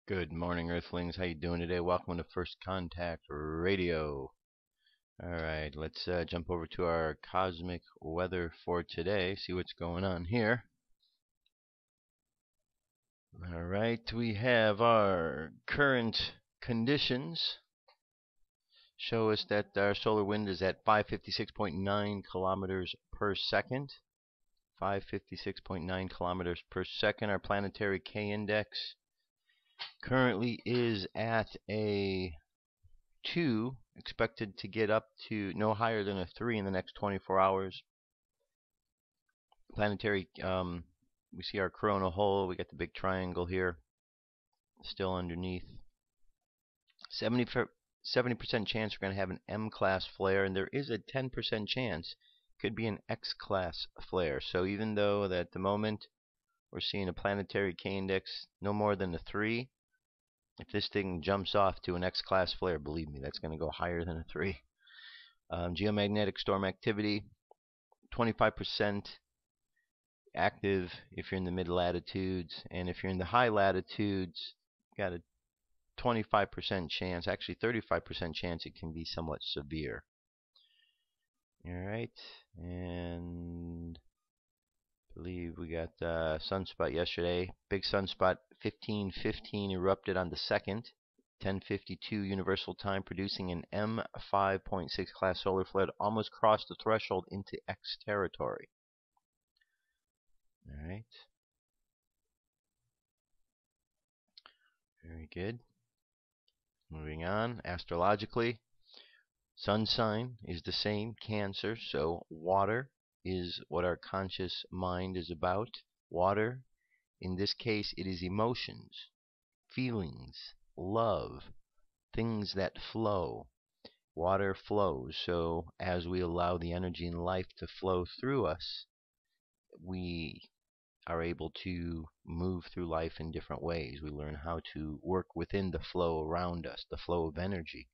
Good morning, Earthlings. How you doing today? Welcome to First Contact Radio. All right, let's jump over to our cosmic weather for today. See what's going on here. All right, we have our current conditions. Show us that our solar wind is at 556.9 kilometers per second. 556.9 kilometers per second. Our planetary K index currently is at a 2, expected to get up to no higher than a 3 in the next 24 hours. Planetary, we see our coronal hole. We got the big triangle here, still underneath. 70% chance we're going to have an M-class flare, and there is a 10% chance it could be an X-class flare. So even though that at the moment we're seeing a planetary K index no more than a 3, if this thing jumps off to an X-class flare, believe me, that's going to go higher than a 3. Geomagnetic storm activity, 25% active if you're in the mid-latitudes, and if you're in the high latitudes, got a 25% chance, actually 35% chance it can be somewhat severe. Alright, and I believe we got sunspot yesterday. Big sunspot 1515 erupted on the 2nd, 10:52 Universal Time, producing an M5.6 class solar flare. Almost crossed the threshold into X territory. All right. Very good. Moving on. Astrologically, sun sign is the same, Cancer, so water is what our conscious mind is about. Water, in this case, it is emotions, feelings, love, things that flow. Water flows, so as we allow the energy in life to flow through us, we are able to move through life in different ways. We learn how to work within the flow around us, the flow of energy.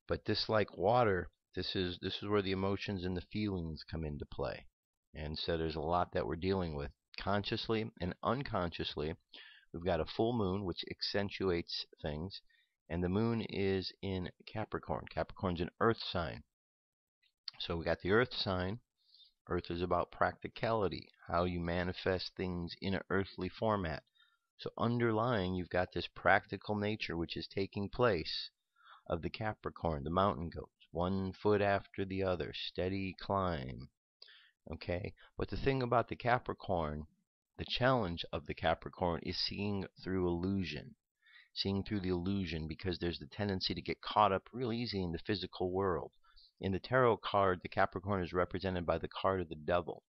But this, like water, this is where the emotions and the feelings come into play. And so there's a lot that we're dealing with consciously and unconsciously. We've got a full moon, which accentuates things, and the moon is in Capricorn. Capricorn's an earth sign. So we got the earth sign. Earth is about practicality, how you manifest things in an earthly format. So underlying, you've got this practical nature which is taking place of the Capricorn, the mountain goats, one foot after the other, steady climb. Okay, but the thing about the Capricorn, the challenge of the Capricorn, is seeing through illusion. Seeing through the illusion, because there's the tendency to get caught up real easy in the physical world. In the tarot card, the Capricorn is represented by the card of the devil,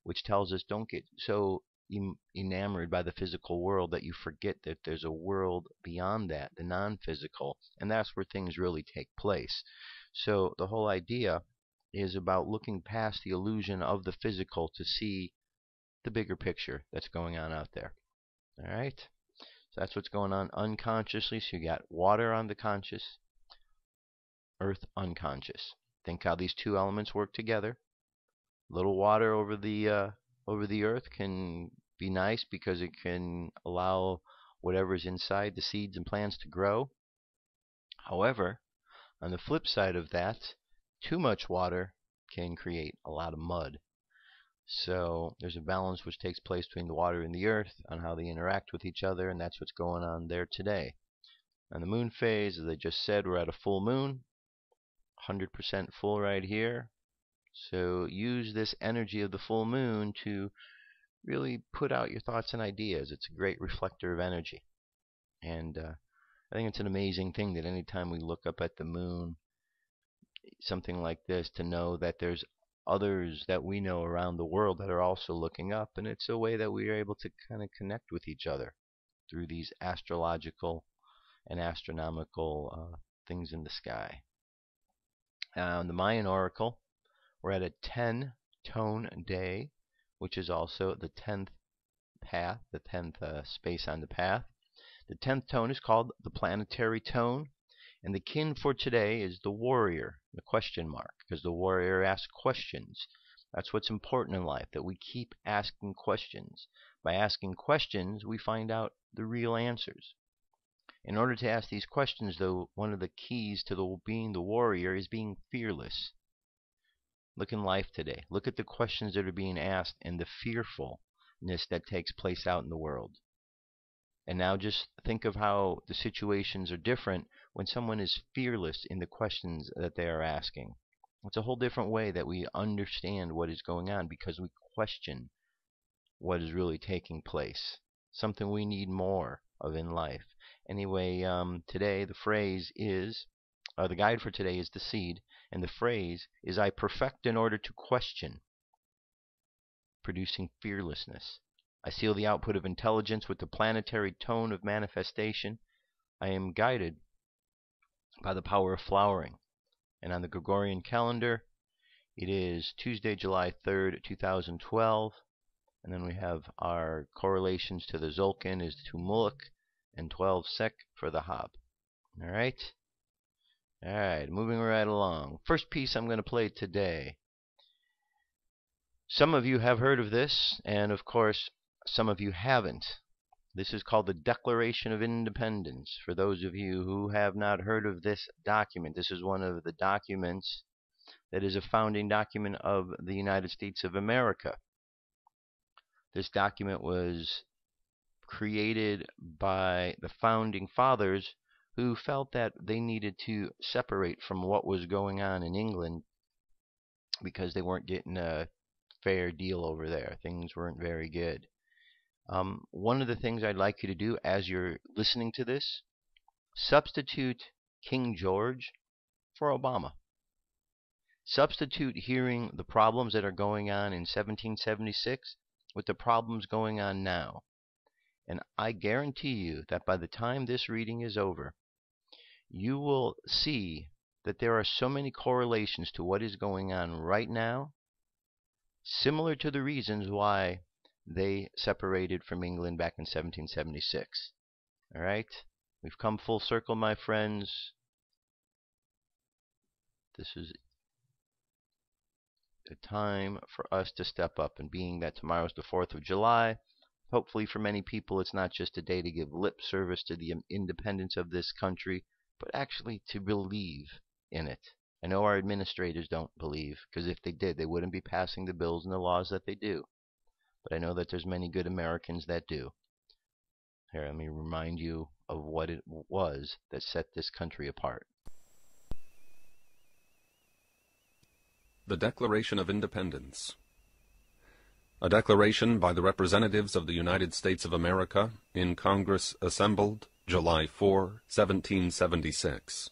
which tells us don't get so enamored by the physical world that you forget that there's a world beyond that, the non-physical, and that's where things really take place. So the whole idea is about looking past the illusion of the physical to see the bigger picture that's going on out there. All right? So that's what's going on unconsciously. So you got water on the conscious, earth unconscious. Think how these two elements work together. A little water over the earth can be nice because it can allow whatever's inside the seeds and plants to grow. However, on the flip side of that, too much water can create a lot of mud. So there's a balance which takes place between the water and the earth on how they interact with each other, and that's what's going on there today. On the moon phase, as I just said, we're at a full moon, 100% full right here. So use this energy of the full moon to really put out your thoughts and ideas. It's a great reflector of energy. And I think it's an amazing thing that anytime we look up at the moon, something like this, to know that there's others that we know around the world that are also looking up, and it's a way that we are able to kind of connect with each other through these astrological and astronomical things in the sky. On the Mayan oracle, we're at a 10-tone day, which is also the 10th path, the 10th space on the path. The 10th tone is called the planetary tone, and the kin for today is the warrior, the question mark, because the warrior asks questions. That's what's important in life, that we keep asking questions. By asking questions, we find out the real answers. In order to ask these questions, though, one of the keys to being the warrior is being fearless. Look in life today. Look at the questions that are being asked and the fearfulness that takes place out in the world. And now just think of how the situations are different when someone is fearless in the questions that they are asking. It's a whole different way that we understand what is going on because we question what is really taking place. Something we need more of in life. Anyway, today the phrase is, the guide for today is the seed, and the phrase is, I perfect in order to question, producing fearlessness. I seal the output of intelligence with the planetary tone of manifestation. I am guided by the power of flowering. And on the Gregorian calendar, it is Tuesday, July 3rd, 2012. And then we have our correlations to the Zolkin is 2 Muluk and 12 Sek for the Hob. All right? All right, moving right along. First piece I'm going to play today. Some of you have heard of this, and of course, some of you haven't. This is called the Declaration of Independence. For those of you who have not heard of this document, this is one of the documents that is a founding document of the United States of America. This document was created by the founding fathers who felt that they needed to separate from what was going on in England because they weren't getting a fair deal over there. Things weren't very good. One of the things I'd like you to do as you're listening to this, substitute King George for Obama. Substitute hearing the problems that are going on in 1776 with the problems going on now. And I guarantee you that by the time this reading is over, you will see that there are so many correlations to what is going on right now, similar to the reasons why they separated from England back in 1776. All right? We've come full circle, my friends. This is a time for us to step up, and being that tomorrow's the 4th of July, hopefully for many people it's not just a day to give lip service to the independence of this country, but actually to believe in it. I know our administrators don't believe, because if they did, they wouldn't be passing the bills and the laws that they do. But I know that there's many good Americans that do. Here, let me remind you of what it was that set this country apart. The Declaration of Independence. A declaration by the representatives of the United States of America in Congress assembled July 4, 1776.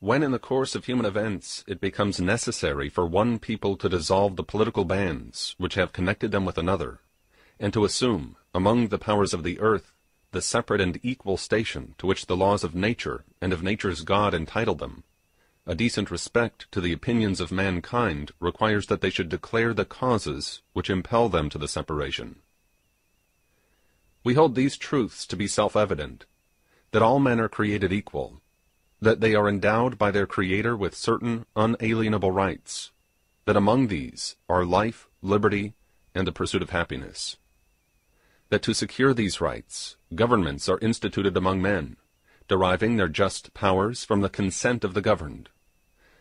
When in the course of human events it becomes necessary for one people to dissolve the political bands which have connected them with another, and to assume, among the powers of the earth, the separate and equal station to which the laws of nature and of nature's God entitle them, a decent respect to the opinions of mankind requires that they should declare the causes which impel them to the separation. We hold these truths to be self-evident, that all men are created equal, that they are endowed by their Creator with certain unalienable rights, that among these are life, liberty, and the pursuit of happiness. That to secure these rights, governments are instituted among men, deriving their just powers from the consent of the governed.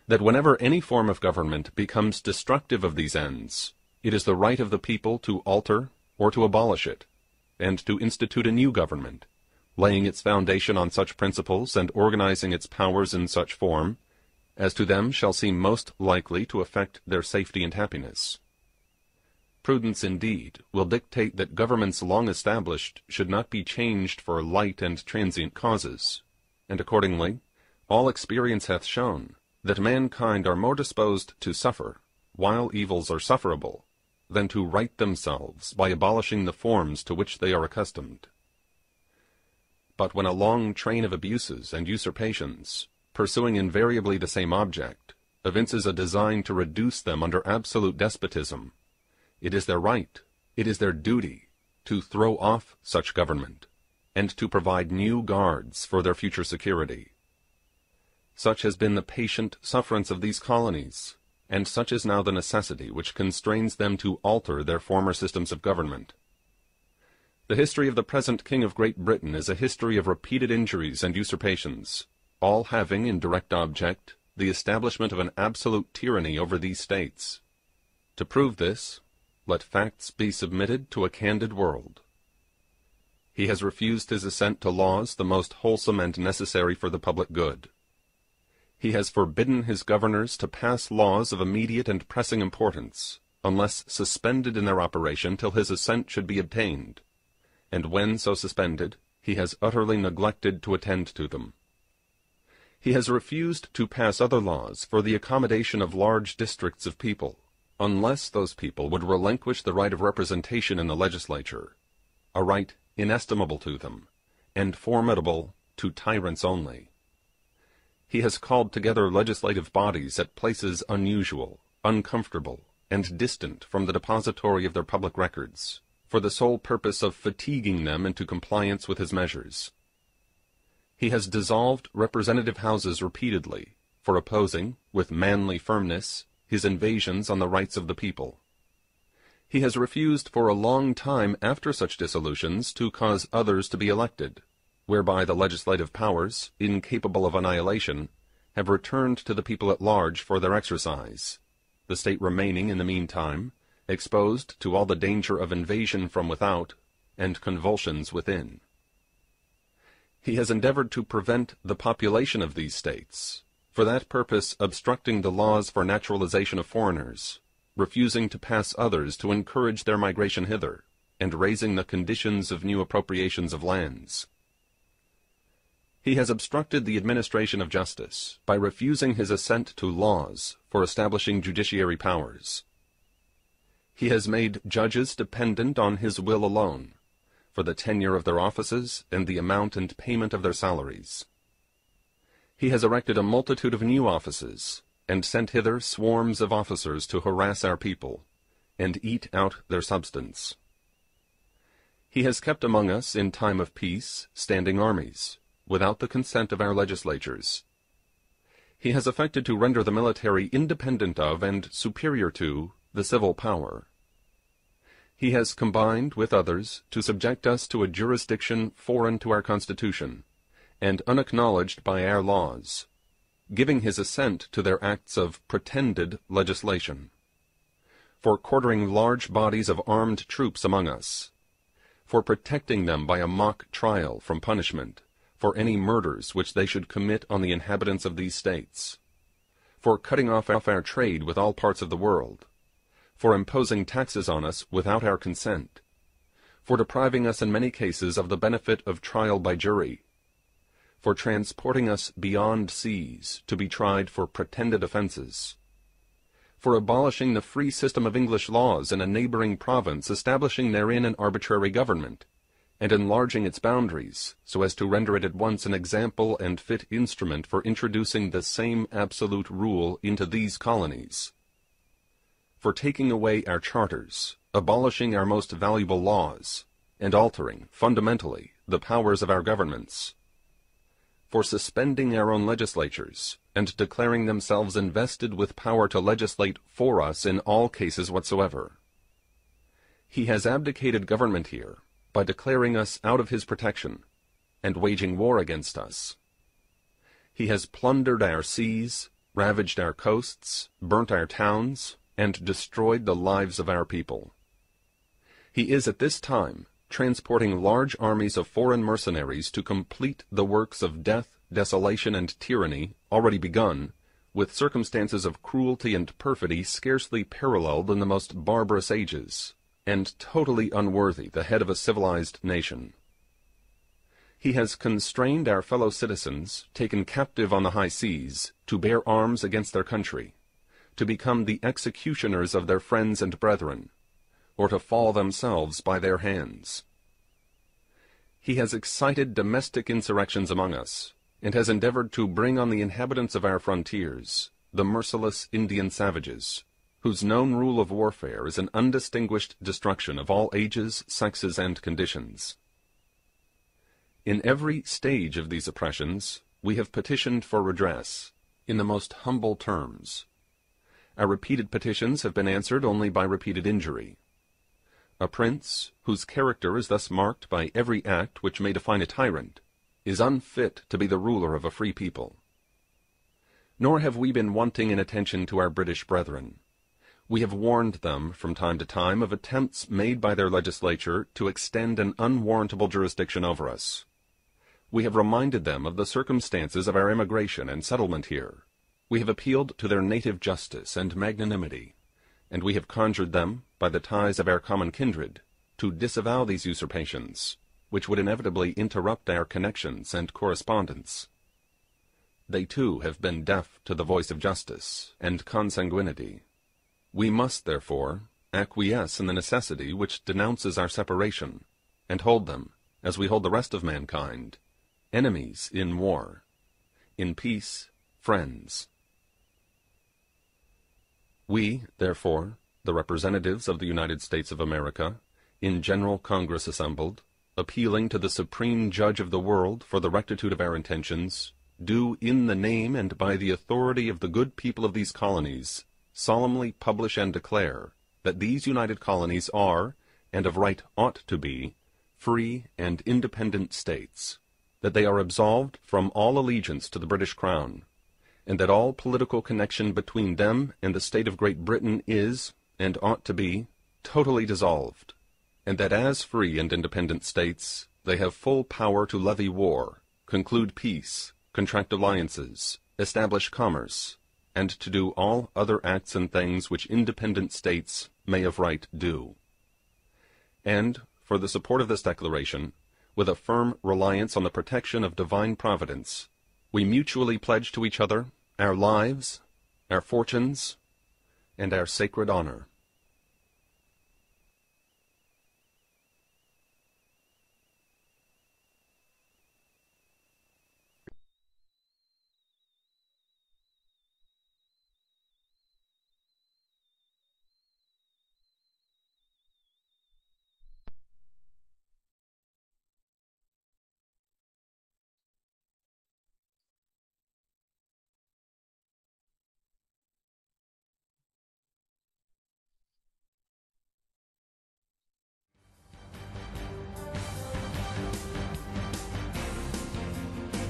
That whenever any form of government becomes destructive of these ends, it is the right of the people to alter or to abolish it, and to institute a new government, laying its foundation on such principles and organizing its powers in such form as to them shall seem most likely to affect their safety and happiness. Prudence, indeed, will dictate that governments long established should not be changed for light and transient causes, and accordingly, all experience hath shown that mankind are more disposed to suffer, while evils are sufferable, than to right themselves by abolishing the forms to which they are accustomed. But when a long train of abuses and usurpations, pursuing invariably the same object, evinces a design to reduce them under absolute despotism, it is their right, it is their duty, to throw off such government, and to provide new guards for their future security. Such has been the patient sufferance of these colonies, and such is now the necessity which constrains them to alter their former systems of government. The history of the present King of Great Britain is a history of repeated injuries and usurpations, all having in direct object the establishment of an absolute tyranny over these states. To prove this, let facts be submitted to a candid world. He has refused his assent to laws the most wholesome and necessary for the public good. He has forbidden his governors to pass laws of immediate and pressing importance, unless suspended in their operation till his assent should be obtained, and when so suspended, he has utterly neglected to attend to them. He has refused to pass other laws for the accommodation of large districts of people, unless those people would relinquish the right of representation in the legislature, a right inestimable to them, and formidable to tyrants only. He has called together legislative bodies at places unusual, uncomfortable, and distant from the depository of their public records, for the sole purpose of fatiguing them into compliance with his measures. He has dissolved representative houses repeatedly, for opposing, with manly firmness, his invasions on the rights of the people. He has refused for a long time after such dissolutions to cause others to be elected, whereby the legislative powers, incapable of annihilation, have returned to the people at large for their exercise, the state remaining in the meantime exposed to all the danger of invasion from without and convulsions within. He has endeavored to prevent the population of these states, for that purpose obstructing the laws for naturalization of foreigners, refusing to pass others to encourage their migration hither, and raising the conditions of new appropriations of lands. He has obstructed the administration of justice by refusing his assent to laws for establishing judiciary powers. He has made judges dependent on his will alone, for the tenure of their offices and the amount and payment of their salaries. He has erected a multitude of new offices, and sent hither swarms of officers to harass our people, and eat out their substance. He has kept among us in time of peace standing armies, without the consent of our legislatures. He has affected to render the military independent of and superior to the civil power. He has combined with others to subject us to a jurisdiction foreign to our Constitution, and unacknowledged by our laws, giving his assent to their acts of pretended legislation, for quartering large bodies of armed troops among us, for protecting them by a mock trial from punishment, for any murders which they should commit on the inhabitants of these states, for cutting off our trade with all parts of the world, for imposing taxes on us without our consent, for depriving us in many cases of the benefit of trial by jury, for transporting us beyond seas to be tried for pretended offenses, for abolishing the free system of English laws in a neighboring province, establishing therein an arbitrary government, and enlarging its boundaries so as to render it at once an example and fit instrument for introducing the same absolute rule into these colonies, for taking away our charters, abolishing our most valuable laws, and altering, fundamentally, the powers of our governments, for suspending our own legislatures, and declaring themselves invested with power to legislate for us in all cases whatsoever. He has abdicated government here by declaring us out of his protection, and waging war against us. He has plundered our seas, ravaged our coasts, burnt our towns, and destroyed the lives of our people. He is at this time transporting large armies of foreign mercenaries to complete the works of death, desolation, and tyranny already begun, with circumstances of cruelty and perfidy scarcely paralleled in the most barbarous ages, and totally unworthy the head of a civilized nation. He has constrained our fellow citizens, taken captive on the high seas, to bear arms against their country, to become the executioners of their friends and brethren, or to fall themselves by their hands. He has excited domestic insurrections among us, and has endeavored to bring on the inhabitants of our frontiers the merciless Indian savages, whose known rule of warfare is an undistinguished destruction of all ages, sexes, and conditions. In every stage of these oppressions, we have petitioned for redress, in the most humble terms. Our repeated petitions have been answered only by repeated injury. A prince, whose character is thus marked by every act which may define a tyrant, is unfit to be the ruler of a free people. Nor have we been wanting in attention to our British brethren. We have warned them from time to time of attempts made by their legislature to extend an unwarrantable jurisdiction over us. We have reminded them of the circumstances of our immigration and settlement here. We have appealed to their native justice and magnanimity, and we have conjured them, by the ties of our common kindred, to disavow these usurpations, which would inevitably interrupt our connections and correspondence. They too have been deaf to the voice of justice and consanguinity. We must, therefore, acquiesce in the necessity which denounces our separation, and hold them, as we hold the rest of mankind, enemies in war, in peace, friends. We, therefore, the representatives of the United States of America, in General Congress assembled, appealing to the Supreme Judge of the world for the rectitude of our intentions, do in the name and by the authority of the good people of these colonies solemnly publish and declare that these united colonies are, and of right ought to be, free and independent states, that they are absolved from all allegiance to the British Crown, and that all political connection between them and the state of Great Britain is, and ought to be, totally dissolved, and that as free and independent states they have full power to levy war, conclude peace, contract alliances, establish commerce, and to do all other acts and things which independent states may of right do. And, for the support of this declaration, with a firm reliance on the protection of divine providence, we mutually pledge to each other our lives, our fortunes, and our sacred honor.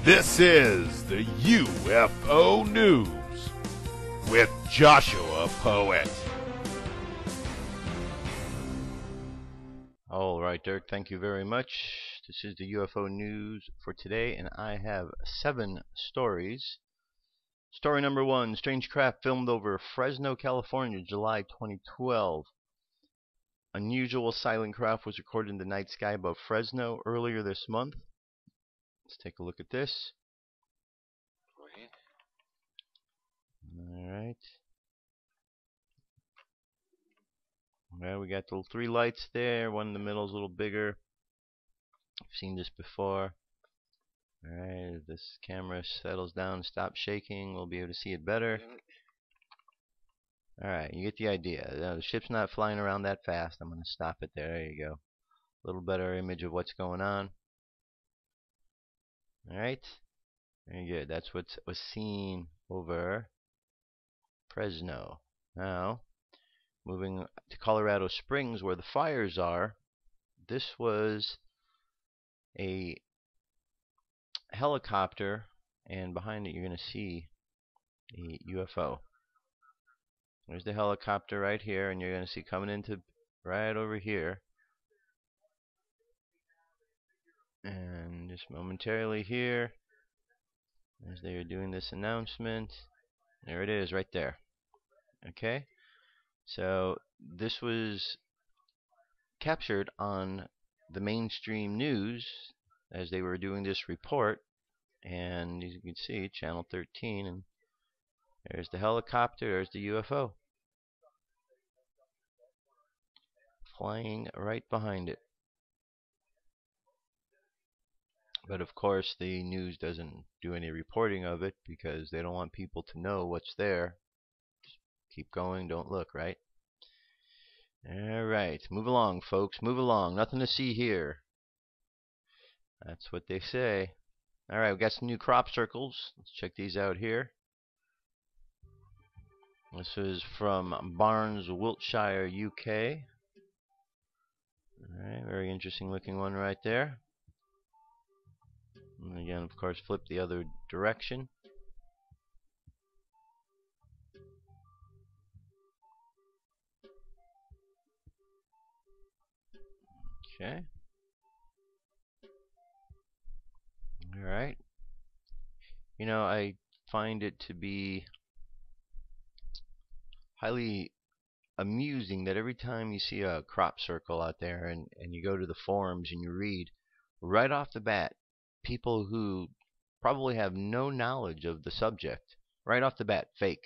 This is the UFO News with Joshua Poet. All right, Dirk, thank you very much. This is the UFO News for today, and I have 7 stories. Story number 1, strange craft filmed over Fresno, California, July 2012. Unusual silent craft was recorded in the night sky above Fresno earlier this month. Let's take a look at this. Alright. Well, we got the 3 lights there. One in the middle is a little bigger. I've seen this before. Alright, if this camera settles down, stops shaking, we'll be able to see it better. Alright, you get the idea. The ship's not flying around that fast. I'm going to stop it there. There you go. A little better image of what's going on. Alright, very good. That's what was seen over Fresno. Now, moving to Colorado Springs, where the fires are, this was a helicopter, and behind it you're going to see a UFO. There's the helicopter right here, and you're going to see coming into right over here. And just momentarily here, as they are doing this announcement, there it is right there. Okay, so this was captured on the mainstream news as they were doing this report, and as you can see, channel 13, and there's the helicopter, there's the UFO flying right behind it. But of course the news doesn't do any reporting of it because they don't want people to know what's there. Just keep going, don't look, right? Alright, move along, folks, move along. Nothing to see here. That's what they say. Alright, we got some new crop circles. Let's check these out here. This is from Barnes, Wiltshire, UK. Alright, very interesting looking one right there. And again, of course, flip the other direction. Okay. Alright. You know, I find it to be highly amusing that every time you see a crop circle out there and you go to the forums and you read, right off the bat, people who probably have no knowledge of the subject, right off the bat, fake.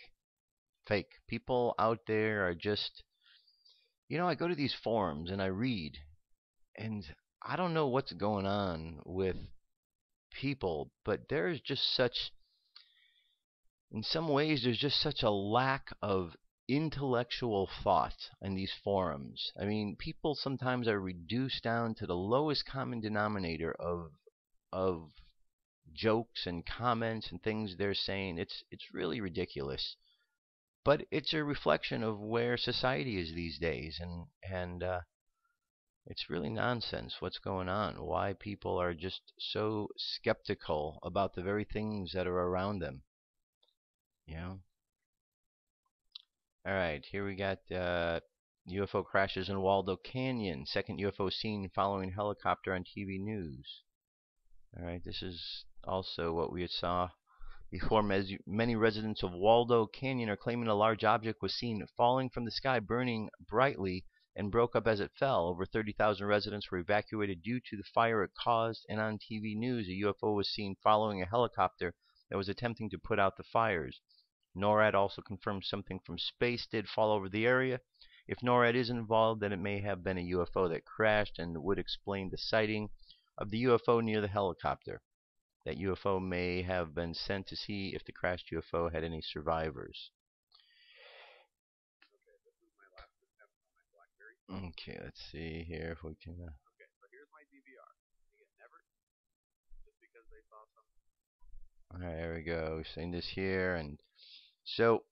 Fake. People out there are just, I go to these forums and I read, and I don't know what's going on with people, but there's just such, in some ways, there's just such a lack of intellectual thought in these forums. I mean, people sometimes are reduced down to the lowest common denominator of jokes and comments and things they're saying. It's really ridiculous. But it's a reflection of where society is these days, and it's really nonsense what's going on. Why people are just so skeptical about the very things that are around them. You know. All right, here we got UFO crashes in Waldo Canyon. Second UFO seen following helicopter on TV news. All right, this is also what we saw before. Many residents of Waldo Canyon are claiming a large object was seen falling from the sky, burning brightly, and broke up as it fell. Over 30,000 residents were evacuated due to the fire it caused, and on TV news, a UFO was seen following a helicopter that was attempting to put out the fires. NORAD also confirmed something from space did fall over the area. If NORAD is involved, then it may have been a UFO that crashed and would explain the sighting of the UFO near the helicopter. That UFO may have been sent to see if the crashed UFO had any survivors. Okay, let's see here if we can. Okay, so here's my DVR. Again, never just because they saw something. All right, there we go. We're seeing this here, and so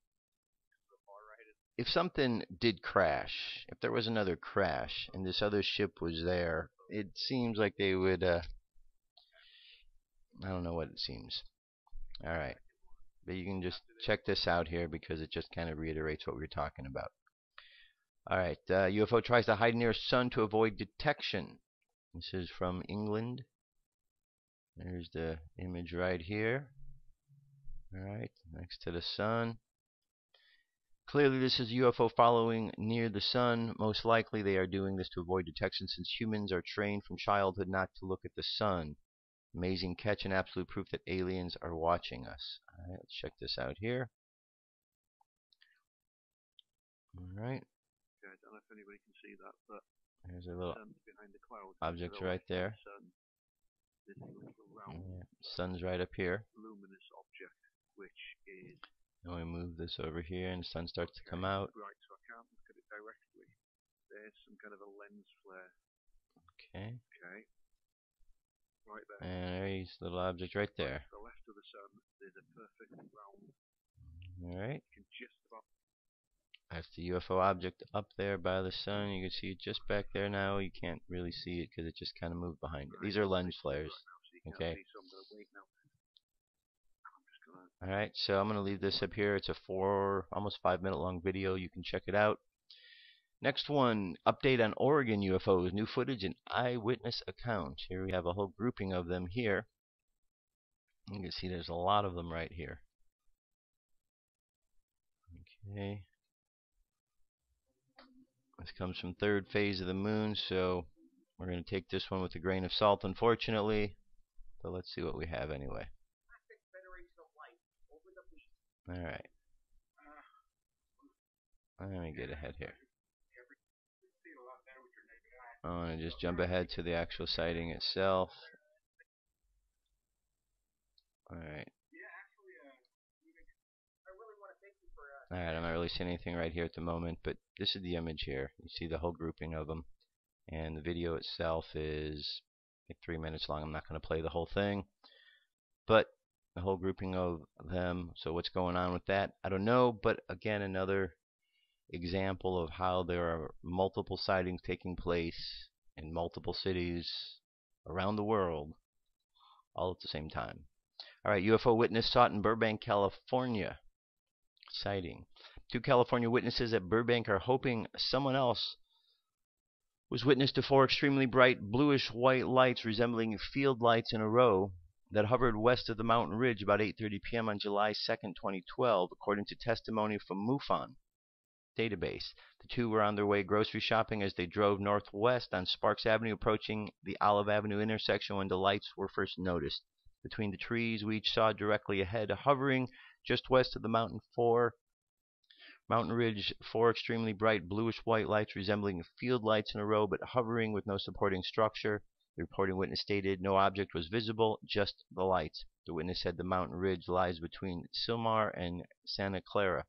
if something did crash, if there was another crash and this other ship was there, it seems like they would. I don't know what it seems. All right, but you can just check this out here because it just kind of reiterates what we were talking about. All right, UFO tries to hide near sun to avoid detection. This is from England. There's the image right here. All right, next to the sun. Clearly, this is UFO following near the sun. Most likely, they are doing this to avoid detection since humans are trained from childhood not to look at the sun. Amazing catch and absolute proof that aliens are watching us. All right, let's check this out here. All right. Okay, I don't know if anybody can see that, but there's a little behind the clouds, object right there. This little round, sun's right up here. Luminous object, which is. And we move this over here, and the sun starts to come out. Right, so I can't look at it directly. There's some kind of a lens flare. Okay. Okay. Right there. And there's a little object right there. To the left of the sun, there's a perfect round. All right. You can just about. That's the UFO object up there by the sun. You can see it just back there now. You can't really see it because it just kind of moved behind it. These are lens flares. Okay. Alright, so I'm going to leave this up here. It's a almost 5 minute long video. You can check it out. Next one, update on Oregon UFOs. New footage and eyewitness accounts. Here we have a whole grouping of them here. You can see there's a lot of them right here. Okay. This comes from third phase of the moon, so we're going to take this one with a grain of salt, unfortunately. But let's see what we have anyway. Alright. Let me get ahead here. I want to just jump ahead to the actual sighting itself. Alright. Alright, I'm not really seeing anything right here at the moment, but this is the image here. You see the whole grouping of them. And the video itself is like 3 minutes long. I'm not going to play the whole thing. But the whole grouping of them. So what's going on with that? I don't know, but again, another example of how there are multiple sightings taking place in multiple cities around the world, all at the same time. All right, UFO witness sought in Burbank, California. Sighting. 2 California witnesses at Burbank are hoping someone else was witness to 4 extremely bright bluish-white lights resembling field lights in a row that hovered west of the mountain ridge about 8:30 p.m. on July 2nd, 2012, according to testimony from MUFON database. The 2 were on their way grocery shopping as they drove northwest on Sparks Avenue, approaching the Olive Avenue intersection when the lights were first noticed. Between the trees, we each saw directly ahead, hovering just west of the mountain ridge, 4 extremely bright bluish-white lights resembling field lights in a row, but hovering with no supporting structure. The reporting witness stated no object was visible, just the lights. The witness said the mountain ridge lies between Silmar and Santa Clara.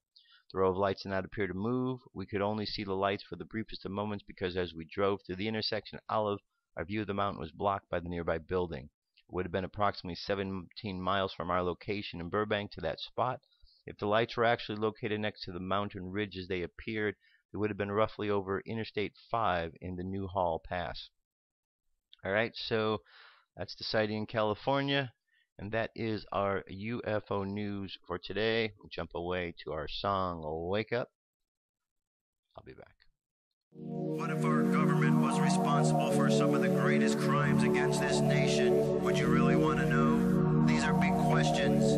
The row of lights did not appear to move. We could only see the lights for the briefest of moments because as we drove through the intersection at Olive, our view of the mountain was blocked by the nearby building. It would have been approximately 17 miles from our location in Burbank to that spot. If the lights were actually located next to the mountain ridge as they appeared, they would have been roughly over Interstate 5 in the Newhall Pass. All right, so that's the sighting in California, and that is our UFO news for today. We'll jump away to our song, Wake Up. I'll be back. What if our government was responsible for some of the greatest crimes against this nation? Would you really want to know? These are big questions,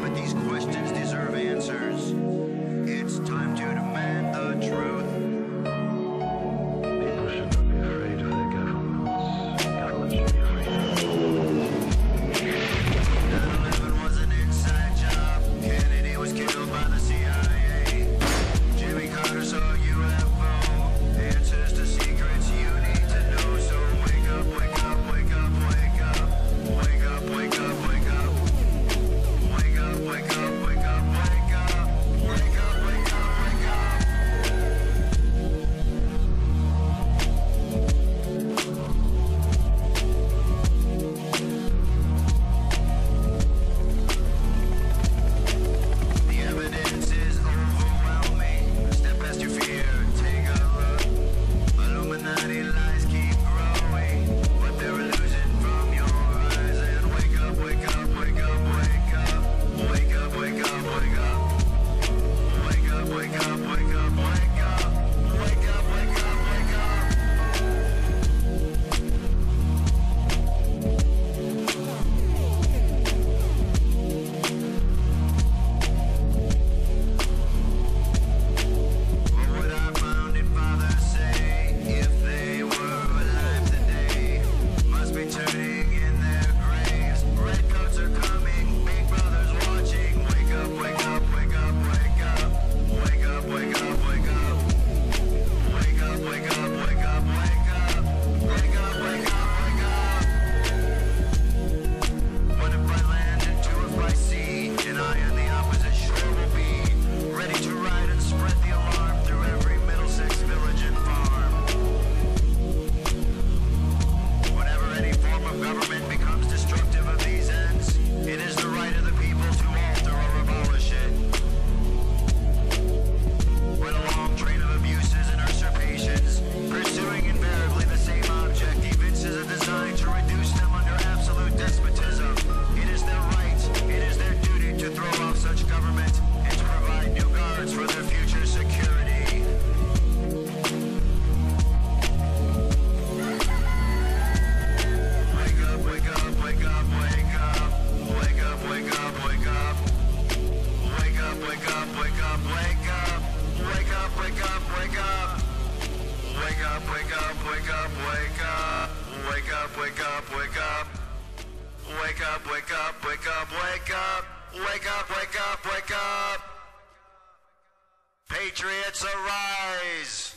but these questions deserve answers. It's time to demand the truth. People should not be afraid of their governments. Governments should be afraid of them. 9/11 was an inside job. Kennedy was killed by the CIA. Jimmy Carter saw UFO. Answers to secrets you need to know. So wake up, wake up, wake up, wake up. Wake up, wake up, wake up. Wake up, wake up, wake up, wake up. Wake up, wake up, wake up. The evidence is overwhelming. Step past your fear, take a look. Illuminati lies keep growing, but they're illusion from your eyes. And wake up, wake up, wake up, wake up. Wake up, wake up, wake up. Wake up, wake up, wake up, wake up. Wake up, wake up, wake up. What would our founding fathers say if they were alive today? Must be turning in their graves. Redcoats are coming, big brother's watching. Wake up, wake up, wake up, wake up. Wake up, wake up, wake up. Wake up, wake up, wake up, wake up. Wake up, wake up, wake up. What if I land and two if I see? And I on the opposite shore will be ready to ride and spread the alarm through every Middlesex village and farm. Whenever any form of government becomes destructive of these ends, it is the right of the people to alter or abolish it. When a long train of abuses and usurpations, pursuing invariably the same object, evinces a design to reduce them under absolute despotism, it is their right, it is their duty to throw off such government and to provide new guards for their future security. Wake up, wake up, wake up, wake up. Wake up, wake up, wake up. Wake up, wake up, wake up, wake up. Wake up, wake up, wake up. Wake up, wake up, wake up, wake up. Wake up, wake up, wake up. Wake up, wake up, wake up, wake up. Wake up, wake up, wake up. Patriots arise.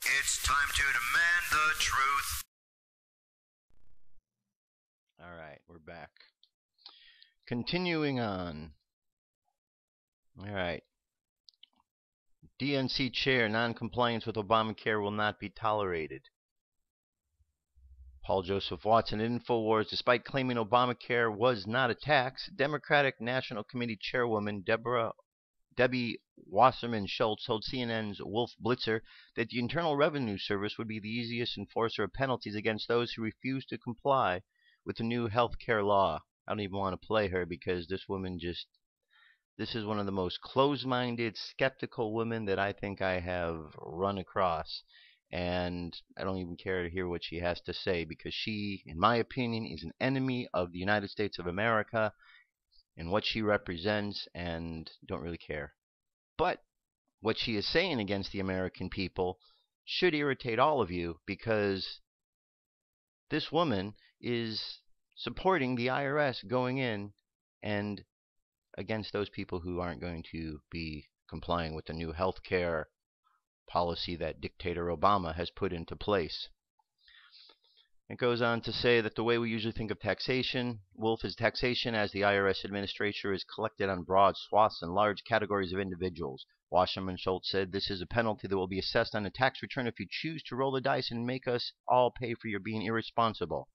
It's time to demand the truth. All right, we're back. Continuing on. All right. DNC chair, non-compliance with Obamacare will not be tolerated. Paul Joseph Watson at InfoWars, despite claiming Obamacare was not a tax, Democratic National Committee Chairwoman Deborah Debbie Wasserman Schultz told CNN's Wolf Blitzer that the Internal Revenue Service would be the easiest enforcer of penalties against those who refuse to comply with the new health care law. I don't even want to play her because this woman this is one of the most closed-minded, skeptical women that I think I have run across. And I don't even care to hear what she has to say because she, in my opinion, is an enemy of the United States of America and what she represents, and don't really care. But what she is saying against the American people should irritate all of you because this woman is supporting the IRS going in and against those people who aren't going to be complying with the new health care policy that dictator Obama has put into place. It goes on to say that the way we usually think of taxation, Wolf, is taxation as the IRS administrator is collected on broad swaths and large categories of individuals. Wasserman Schultz said this is a penalty that will be assessed on a tax return if you choose to roll the dice and make us all pay for your being irresponsible.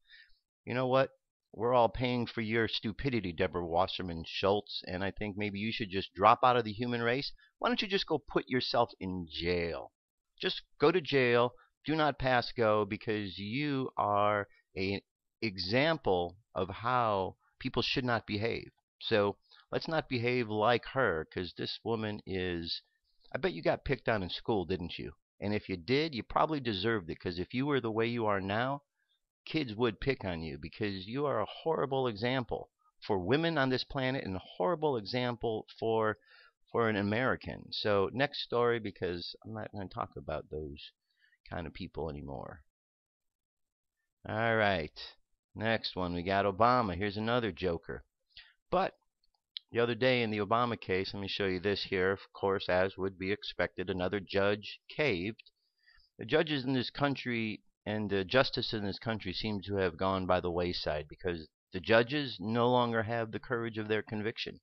You know what? We're all paying for your stupidity, Deborah Wasserman Schultz, and I think maybe you should just drop out of the human race. Why don't you just go put yourself in jail? Just go to jail. Do not pass go because you are an example of how people should not behave. So let's not behave like her because this woman is... I bet you got picked on in school, didn't you? And if you did, you probably deserved it because if you were the way you are now, kids would pick on you because you are a horrible example for women on this planet and a horrible example for an American. So next story, because I'm not going to talk about those kind of people anymore. All right, next one, we got Obama. Here's another joker. But the other day in the Obama case, let me show you this here. Of course, as would be expected, another judge caved. The judges in this country and the justice in this country seem to have gone by the wayside because the judges no longer have the courage of their conviction.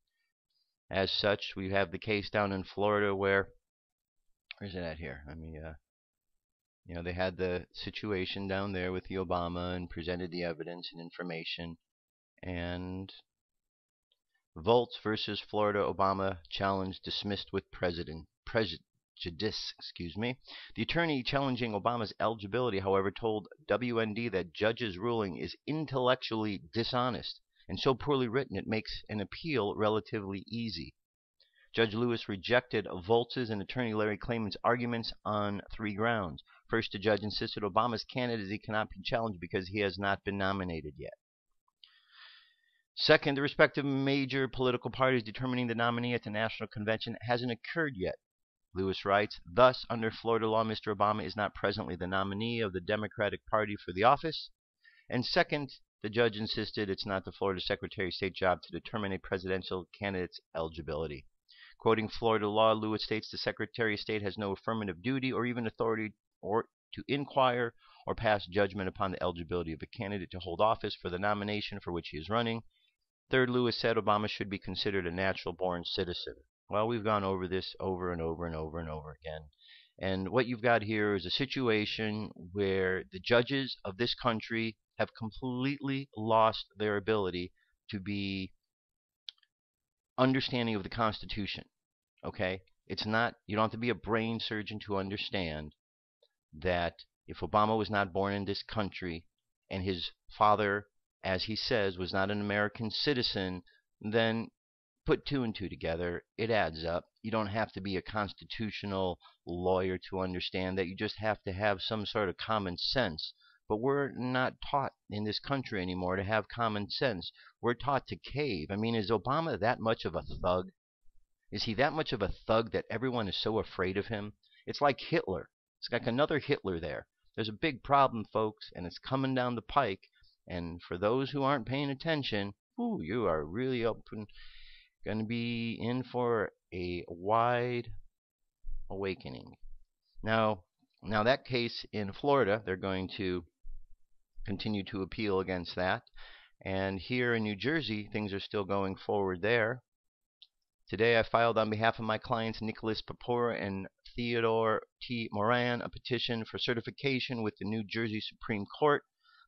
As such, we have the case down in Florida where's it at here? They had the situation down there with the Obama and presented the evidence and information. And Voeltz versus Florida Obama challenge dismissed with prejudice. The attorney challenging Obama's eligibility, however, told WND that judge's ruling is intellectually dishonest and so poorly written it makes an appeal relatively easy. Judge Lewis rejected Voeltz's and attorney Larry Klayman's arguments on 3 grounds. First, the judge insisted Obama's candidacy cannot be challenged because he has not been nominated yet. Second, the respective major political parties determining the nominee at the national convention hasn't occurred yet. Lewis writes, thus, under Florida law, Mr. Obama is not presently the nominee of the Democratic Party for the office. And second, the judge insisted it's not the Florida Secretary of State job to determine a presidential candidate's eligibility. Quoting Florida law, Lewis states the Secretary of State has no affirmative duty or even authority or to inquire or pass judgment upon the eligibility of a candidate to hold office for the nomination for which he is running. Third, Lewis said Obama should be considered a natural-born citizen. Well, we've gone over this over and over and over and over again. And what you've got here is a situation where the judges of this country have completely lost their ability to be understanding of the Constitution. Okay? It's not, you don't have to be a brain surgeon to understand that if Obama was not born in this country and his father, as he says, was not an American citizen, then put 2 and 2 together, it adds up. You don't have to be a constitutional lawyer to understand that. You just have to have some sort of common sense. But we're not taught in this country anymore to have common sense. We're taught to cave. I mean, is Obama that much of a thug? Is he that much of a thug that everyone is so afraid of him? It's like Hitler. It's like another Hitler there. There's a big problem, folks, and it's coming down the pike. And for those who aren't paying attention, you are really going to be in for a wide awakening. Now that case in Florida, they're going to continue to appeal against that. And here in New Jersey, things are still going forward there. Today I filed on behalf of my clients Nicholas Papora and Theodore T. Moran a petition for certification with the New Jersey Supreme Court.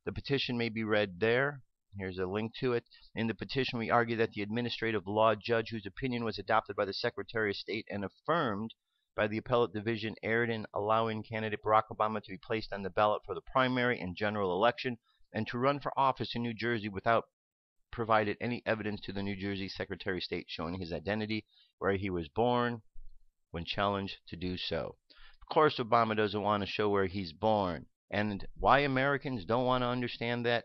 The petition may be read there. Here's a link to it. In the petition, we argue that the administrative law judge, whose opinion was adopted by the Secretary of State and affirmed by the appellate division, erred in allowing candidate Barack Obama to be placed on the ballot for the primary and general election and to run for office in New Jersey without provided any evidence to the New Jersey Secretary of State showing his identity, where he was born, when challenged to do so. Of course, Obama doesn't want to show where he's born. And why Americans don't want to understand that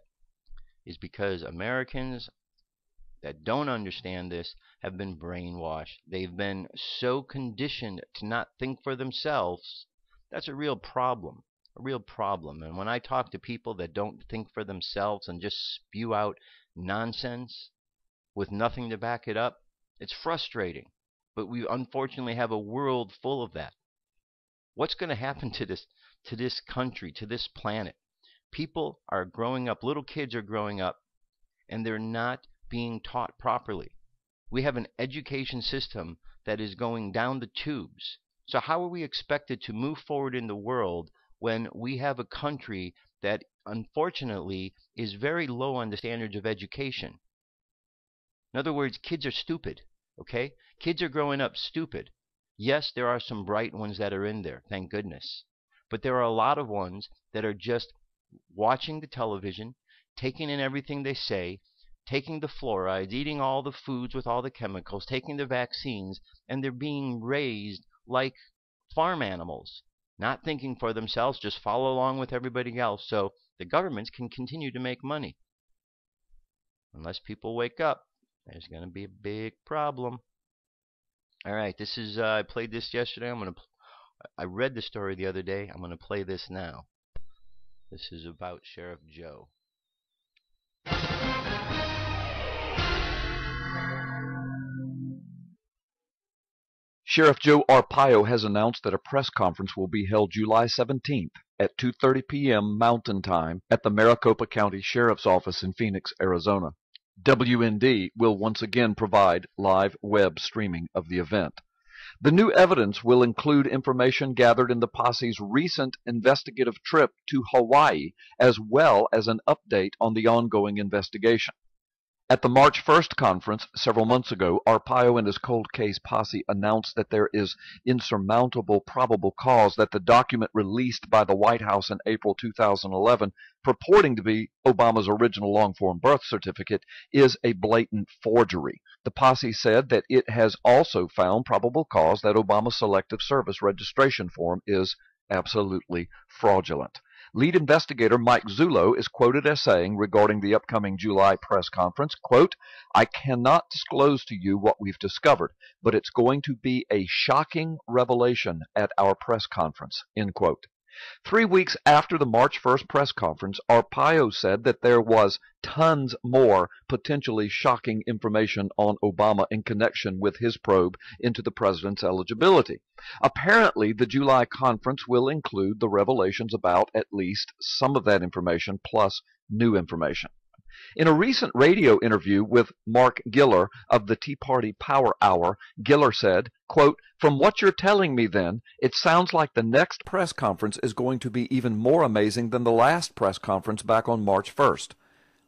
is because Americans that don't understand this have been brainwashed. They've been so conditioned to not think for themselves. That's a real problem. A real problem. And when I talk to people that don't think for themselves and just spew out nonsense with nothing to back it up, it's frustrating. But we unfortunately have a world full of that. What's going to happen to this country, to this planet? People are growing up, little kids are growing up, and they're not being taught properly. We have an education system that is going down the tubes. So how are we expected to move forward in the world when we have a country that unfortunately is very low on the standards of education? In other words, kids are stupid, okay? Kids are growing up stupid. Yes, there are some bright ones that are in there, thank goodness. But there are a lot of ones that are just watching the television, taking in everything they say, taking the fluorides, eating all the foods with all the chemicals, taking the vaccines, and they're being raised like farm animals, not thinking for themselves, just follow along with everybody else so the governments can continue to make money. Unless people wake up, there's going to be a big problem. All right, this is I played this yesterday. I read the story the other day. I'm going to play this now. This is about Sheriff Joe. Sheriff Joe Arpaio has announced that a press conference will be held July 17th at 2:30 p.m. Mountain Time at the Maricopa County Sheriff's Office in Phoenix, Arizona. WND will once again provide live web streaming of the event. The new evidence will include information gathered in the posse's recent investigative trip to Hawaii, as well as an update on the ongoing investigation. At the March 1st conference several months ago, Arpaio and his cold case posse announced that there is insurmountable probable cause that the document released by the White House in April 2011, purporting to be Obama's original long-form birth certificate, is a blatant forgery. The posse said that it has also found probable cause that Obama's Selective Service registration form is absolutely fraudulent. Lead investigator Mike Zullo is quoted as saying regarding the upcoming July press conference, quote, "I cannot disclose to you what we've discovered, but it's going to be a shocking revelation at our press conference," end quote. 3 weeks after the March 1st press conference, Arpaio said that there was tons more potentially shocking information on Obama in connection with his probe into the president's eligibility. Apparently, the July conference will include the revelations about at least some of that information plus new information. In a recent radio interview with Mark Giller of the Tea Party Power Hour, Giller said, quote, "From what you're telling me then, it sounds like the next press conference is going to be even more amazing than the last press conference back on March 1st.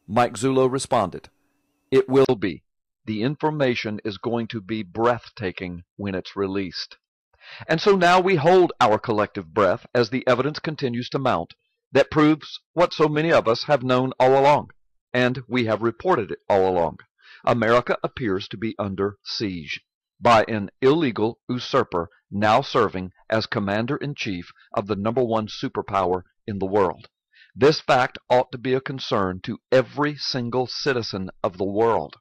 Mike Zullo responded, "It will be. The information is going to be breathtaking when it's released." And so now we hold our collective breath as the evidence continues to mount that proves what so many of us have known all along. And we have reported it all along. America appears to be under siege by an illegal usurper now serving as commander-in-chief of the #1 superpower in the world. This fact ought to be a concern to every single citizen of the world.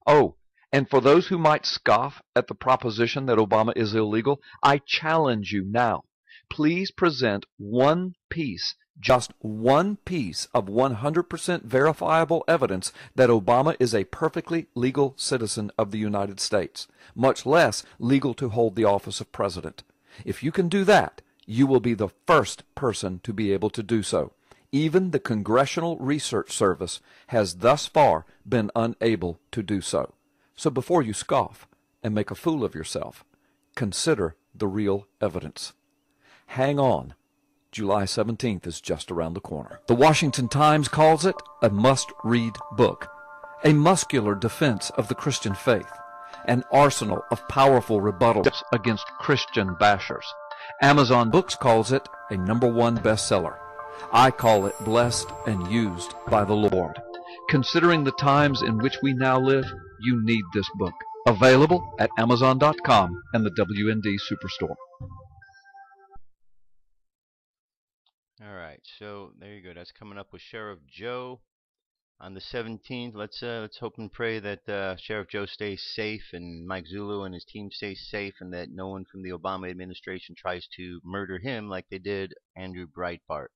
Oh, and for those who might scoff at the proposition that Obama is illegal, I challenge you now. Please present one piece, just one piece of 100% verifiable evidence that Obama is a perfectly legal citizen of the United States, much less legal to hold the office of president. If you can do that, you will be the first person to be able to do so. Even the Congressional Research Service has thus far been unable to do so. So before you scoff and make a fool of yourself, consider the real evidence. Hang on. July 17th is just around the corner. The Washington Times calls it a must-read book, a muscular defense of the Christian faith, an arsenal of powerful rebuttals against Christian bashers. Amazon Books calls it a #1 bestseller. I call it blessed and used by the Lord. Considering the times in which we now live, you need this book. Available at Amazon.com and the WND Superstore. All right, so there you go. That's coming up with Sheriff Joe on the 17th. Let's hope and pray that Sheriff Joe stays safe and Mike Zulu and his team stays safe, and that no one from the Obama administration tries to murder him like they did Andrew Breitbart.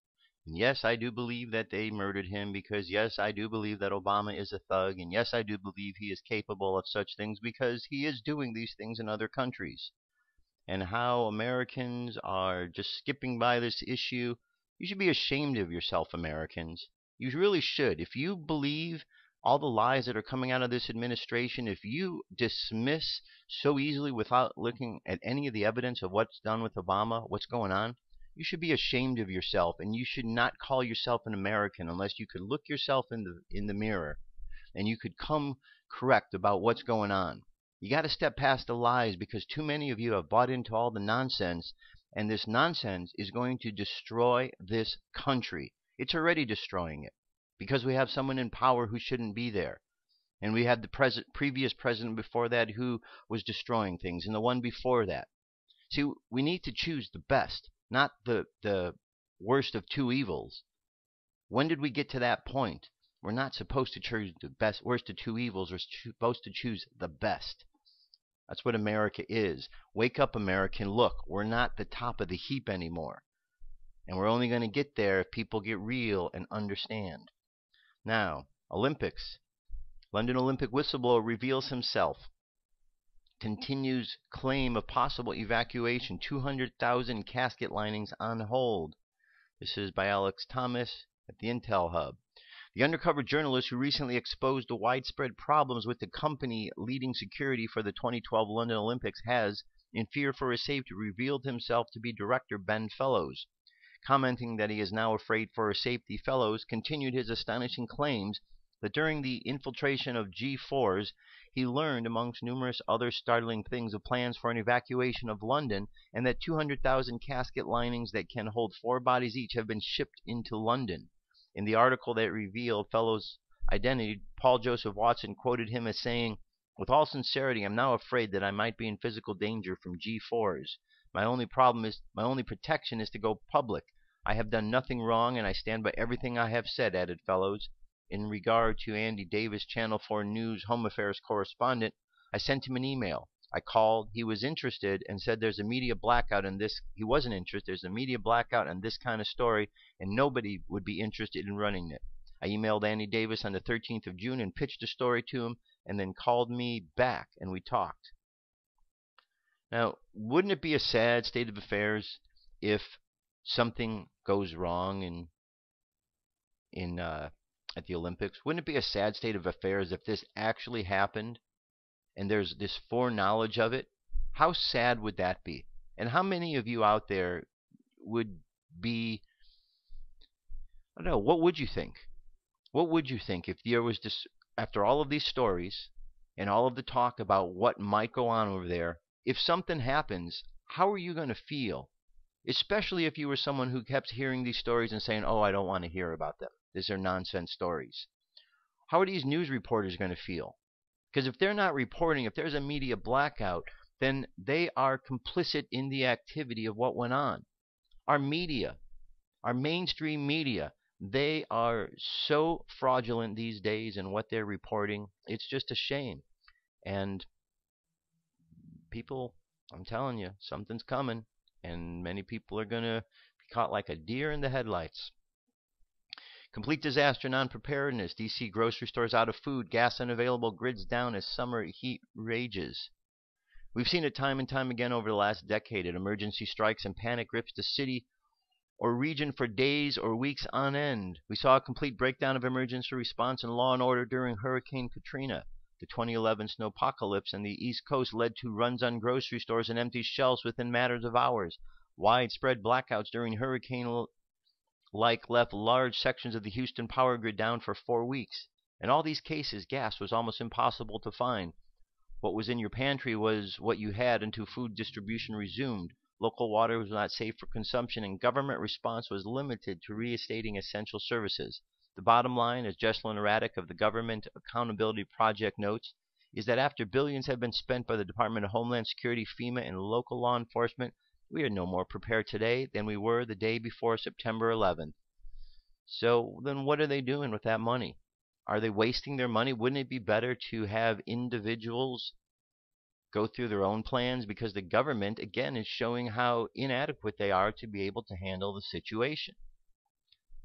And yes, I do believe that they murdered him, because yes, I do believe that Obama is a thug, and yes, I do believe he is capable of such things because he is doing these things in other countries. And how Americans are just skipping by this issue. You should be ashamed of yourself, Americans. You really should. If you believe all the lies that are coming out of this administration, if you dismiss so easily without looking at any of the evidence of what's done with Obama, what's going on, you should be ashamed of yourself, and you should not call yourself an American unless you could look yourself in the mirror and you could come correct about what's going on. You got to step past the lies, because too many of you have bought into all the nonsense, and this nonsense is going to destroy this country. It's already destroying it, because we have someone in power who shouldn't be there. And we had the previous president before that who was destroying things, and the one before that. See, we need to choose the best, not the worst of two evils. When did we get to that point? We're not supposed to choose the best, worst of two evils. We're supposed to choose the best. That's what America is. Wake up, American. Look, we're not the top of the heap anymore. And we're only going to get there if people get real and understand. Now, Olympics. London Olympic whistleblower reveals himself. Continues claim of possible evacuation. 200,000 casket linings on hold. This is by Alex Thomas at the Intel Hub. The undercover journalist who recently exposed the widespread problems with the company leading security for the 2012 London Olympics has, in fear for his safety, revealed himself to be director Ben Fellows. Commenting that he is now afraid for his safety, Fellows continued his astonishing claims that during the infiltration of G4s, he learned, amongst numerous other startling things, of plans for an evacuation of London, and that 200,000 casket linings that can hold 4 bodies each have been shipped into London. In the article that revealed Fellows' identity, Paul Joseph Watson quoted him as saying, "With all sincerity, I'm now afraid that I might be in physical danger from G4s. My only protection is to go public. I have done nothing wrong, and I stand by everything I have said," added Fellows. In regard to Andy Davis, Channel 4 News Home Affairs correspondent, "I sent him an email. I called. He was interested and said there's a media blackout in this. He wasn't interested. There's a media blackout in this kind of story, and nobody would be interested in running it. I emailed Andy Davis on the 13th of June and pitched the story to him, and then called me back, and we talked." Now, wouldn't it be a sad state of affairs if something goes wrong at the Olympics? Wouldn't it be a sad state of affairs if this actually happened and there's this foreknowledge of it? How sad would that be? And how many of you out there would be, I don't know, what would you think? What would you think if there was this, after all of these stories and all of the talk about what might go on over there, if something happens, how are you going to feel? Especially if you were someone who kept hearing these stories and saying, "Oh, I don't want to hear about them. These are nonsense stories." How are these news reporters going to feel? Because if they're not reporting, if there's a media blackout, then they are complicit in the activity of what went on. Our media, our mainstream media, they are so fraudulent these days in what they're reporting. It's just a shame. And people, I'm telling you, something's coming. And many people are going to be caught like a deer in the headlights. Complete disaster, non-preparedness. D.C. grocery stores out of food, gas unavailable, grids down as summer heat rages. We've seen it time and time again over the last decade. An emergency strikes and panic grips the city or region for days or weeks on end. We saw a complete breakdown of emergency response and law and order during Hurricane Katrina. The 2011 snowpocalypse on the East Coast led to runs on grocery stores and empty shelves within matters of hours. Widespread blackouts during hurricane left large sections of the Houston power grid down for 4 weeks. In all these cases, gas was almost impossible to find. What was in your pantry was what you had until food distribution resumed. Local water was not safe for consumption, and government response was limited to reinstating essential services. The bottom line, as Jesselyn Raddick of the Government Accountability Project notes, is that after billions have been spent by the Department of Homeland Security, FEMA, and local law enforcement, we are no more prepared today than we were the day before September 11th. So then what are they doing with that money? Are they wasting their money? Wouldn't it be better to have individuals go through their own plans? Because the government, again, is showing how inadequate they are to be able to handle the situation.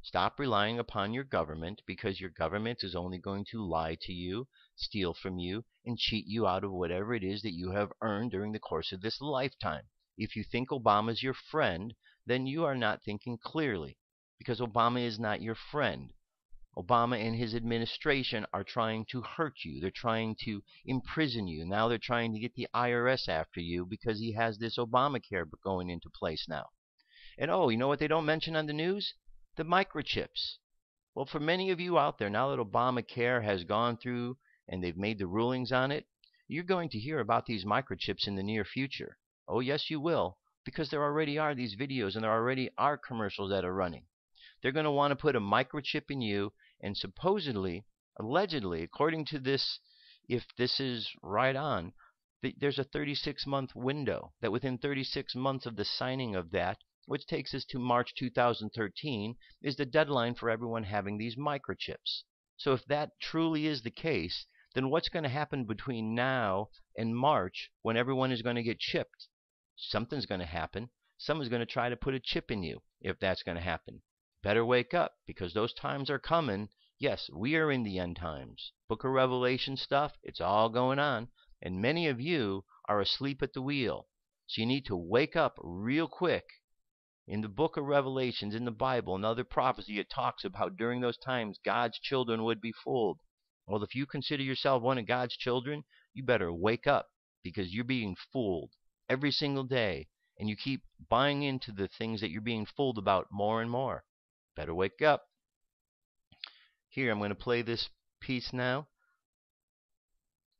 Stop relying upon your government, because your government is only going to lie to you, steal from you, and cheat you out of whatever it is that you have earned during the course of this lifetime. If you think Obama is your friend, then you are not thinking clearly, because Obama is not your friend. Obama and his administration are trying to hurt you. They're trying to imprison you. Now they're trying to get the IRS after you because he has this Obamacare going into place now. And oh, you know what they don't mention on the news? The microchips. Well, for many of you out there, now that Obamacare has gone through and they've made the rulings on it, you're going to hear about these microchips in the near future. Oh, yes, you will, because there already are these videos and there already are commercials that are running. They're going to want to put a microchip in you, and supposedly, allegedly, according to this, if this is right on, there's a 36-month window, that within 36 months of the signing of that, which takes us to March 2013, is the deadline for everyone having these microchips. So if that truly is the case, then what's going to happen between now and March when everyone is going to get chipped? Something's going to happen. Someone's going to try to put a chip in you if that's going to happen. Better wake up, because those times are coming. Yes, we are in the end times. Book of Revelation stuff, it's all going on. And many of you are asleep at the wheel. So you need to wake up real quick. In the book of Revelations, in the Bible, and other prophecy, it talks about how during those times God's children would be fooled. Well, if you consider yourself one of God's children, you better wake up, because you're being fooled every single day. And you keep buying into the things that you're being fooled about more and more. Better wake up. Here, I'm going to play this piece now.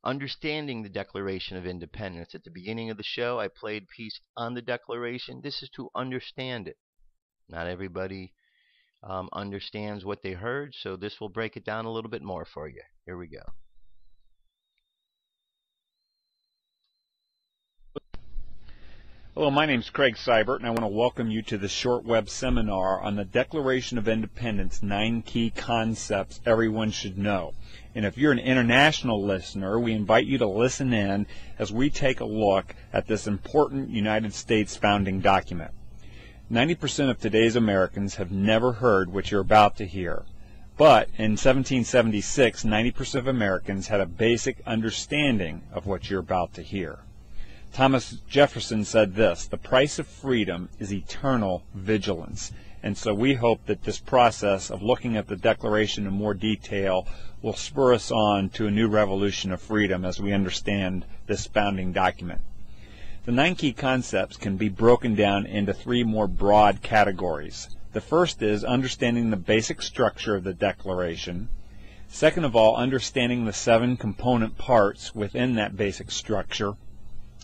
Understanding the Declaration of Independence. At the beginning of the show, I played a piece on the Declaration. This is to understand it. Not everybody understands what they heard, so this will break it down a little bit more for you. Here we go. Hello, my name is Craig Seibert, and I want to welcome you to this short web seminar on the Declaration of Independence, 9 key concepts everyone should know. And if you're an international listener, we invite you to listen in as we take a look at this important United States founding document. 90% of today's Americans have never heard what you're about to hear. But in 1776, 90% of Americans had a basic understanding of what you're about to hear. Thomas Jefferson said this: the price of freedom is eternal vigilance. And so we hope that this process of looking at the Declaration in more detail will spur us on to a new revolution of freedom as we understand this founding document. The 9 key concepts can be broken down into 3 more broad categories. The first is understanding the basic structure of the Declaration. Second of all, understanding the 7 component parts within that basic structure.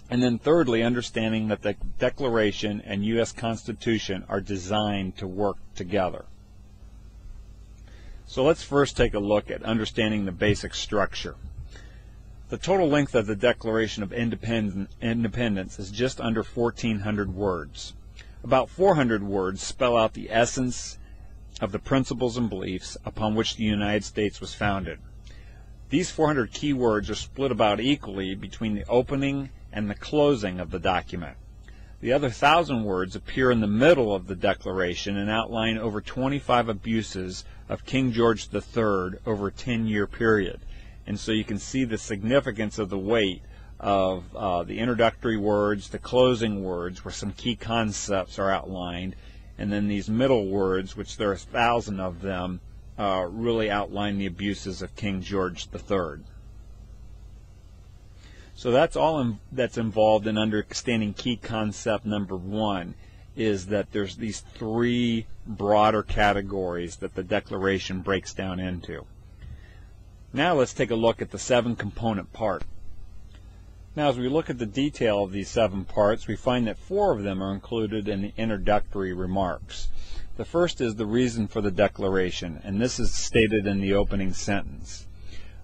And then thirdly, understanding that the Declaration and U.S. Constitution are designed to work together. So let's first take a look at understanding the basic structure. The total length of the Declaration of Independence is just under 1,400 words. About 400 words spell out the essence of the principles and beliefs upon which the United States was founded. These 400 key words are split about equally between the opening and the closing of the document. The other 1,000 words appear in the middle of the Declaration and outline over 25 abuses of King George III over a 10-year period. And so you can see the significance of the weight of the introductory words, the closing words, where some key concepts are outlined, and then these middle words, which there are 1,000 of them, really outline the abuses of King George III. So that's all that's involved in understanding key concept number 1. is that there's these three broader categories that the Declaration breaks down into. Now let's take a look at the 7 component part. Now as we look at the detail of these 7 parts, we find that 4 of them are included in the introductory remarks. The first is the reason for the Declaration, and this is stated in the opening sentence.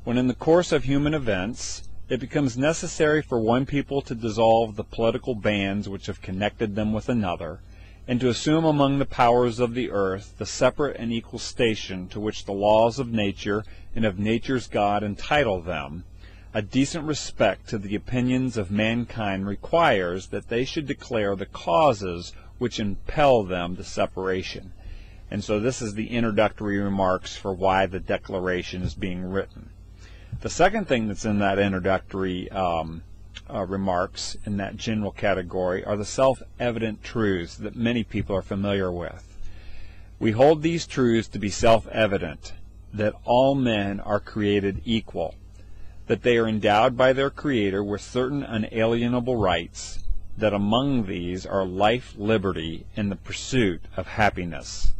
When in the course of human events, it becomes necessary for one people to dissolve the political bands which have connected them with another, and to assume among the powers of the earth the separate and equal station to which the laws of nature and of nature's God entitle them, a decent respect to the opinions of mankind requires that they should declare the causes which impel them to separation. And so this is the introductory remarks for why the Declaration is being written. The second thing that's in that introductory remarks, in that general category, are the self-evident truths that many people are familiar with. We hold these truths to be self-evident, that all men are created equal, that they are endowed by their Creator with certain unalienable rights, that among these are life, liberty, and the pursuit of happiness.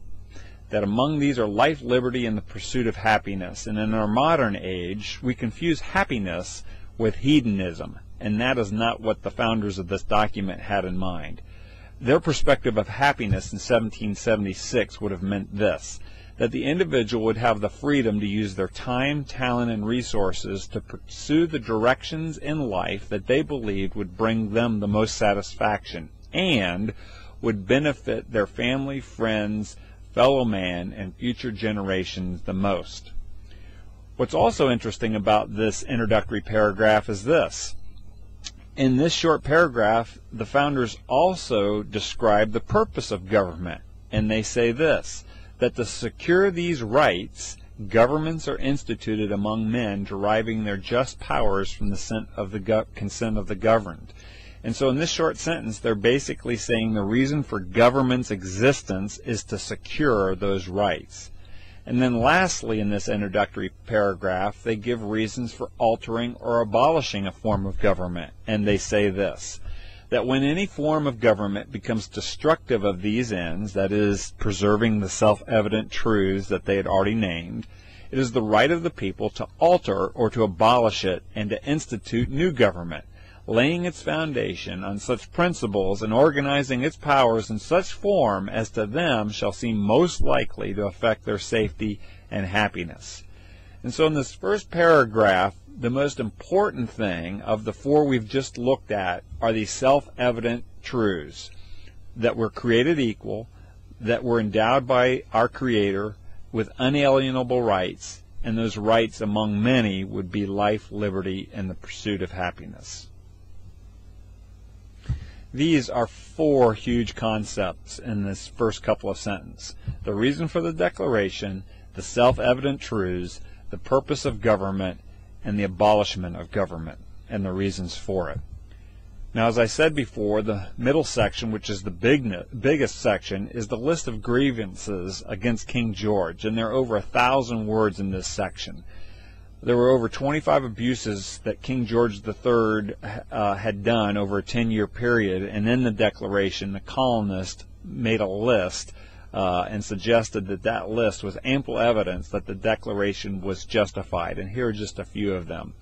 That among these are life, liberty, and the pursuit of happiness. And in our modern age, we confuse happiness with hedonism, and that is not what the founders of this document had in mind. Their perspective of happiness in 1776 would have meant this, that the individual would have the freedom to use their time, talent, and resources to pursue the directions in life that they believed would bring them the most satisfaction and would benefit their family, friends, fellow man, and future generations the most. What's also interesting about this introductory paragraph is this. In this short paragraph, the founders also describe the purpose of government, and they say this, that to secure these rights, governments are instituted among men deriving their just powers from the consent of the governed. And so in this short sentence, they're basically saying the reason for government's existence is to secure those rights. And then lastly, in this introductory paragraph, they give reasons for altering or abolishing a form of government. And they say this, that when any form of government becomes destructive of these ends, that is, preserving the self-evident truths that they had already named, it is the right of the people to alter or to abolish it and to institute new government, laying its foundation on such principles and organizing its powers in such form as to them shall seem most likely to affect their safety and happiness. And so in this first paragraph, the most important thing of the 4 we've just looked at are these self-evident truths, that we're created equal, that we're endowed by our Creator with unalienable rights, and those rights among many would be life, liberty, and the pursuit of happiness. These are 4 huge concepts in this first couple of sentences. The reason for the Declaration, the self-evident truths, the purpose of government, and the abolishment of government, and the reasons for it. Now, as I said before, the middle section, which is the biggest section, is the list of grievances against King George, and there are over 1,000 words in this section. There were over 25 abuses that King George III had done over a 10-year period, and in the Declaration, the colonists made a list and suggested that that list was ample evidence that the Declaration was justified. And here are just a few of them.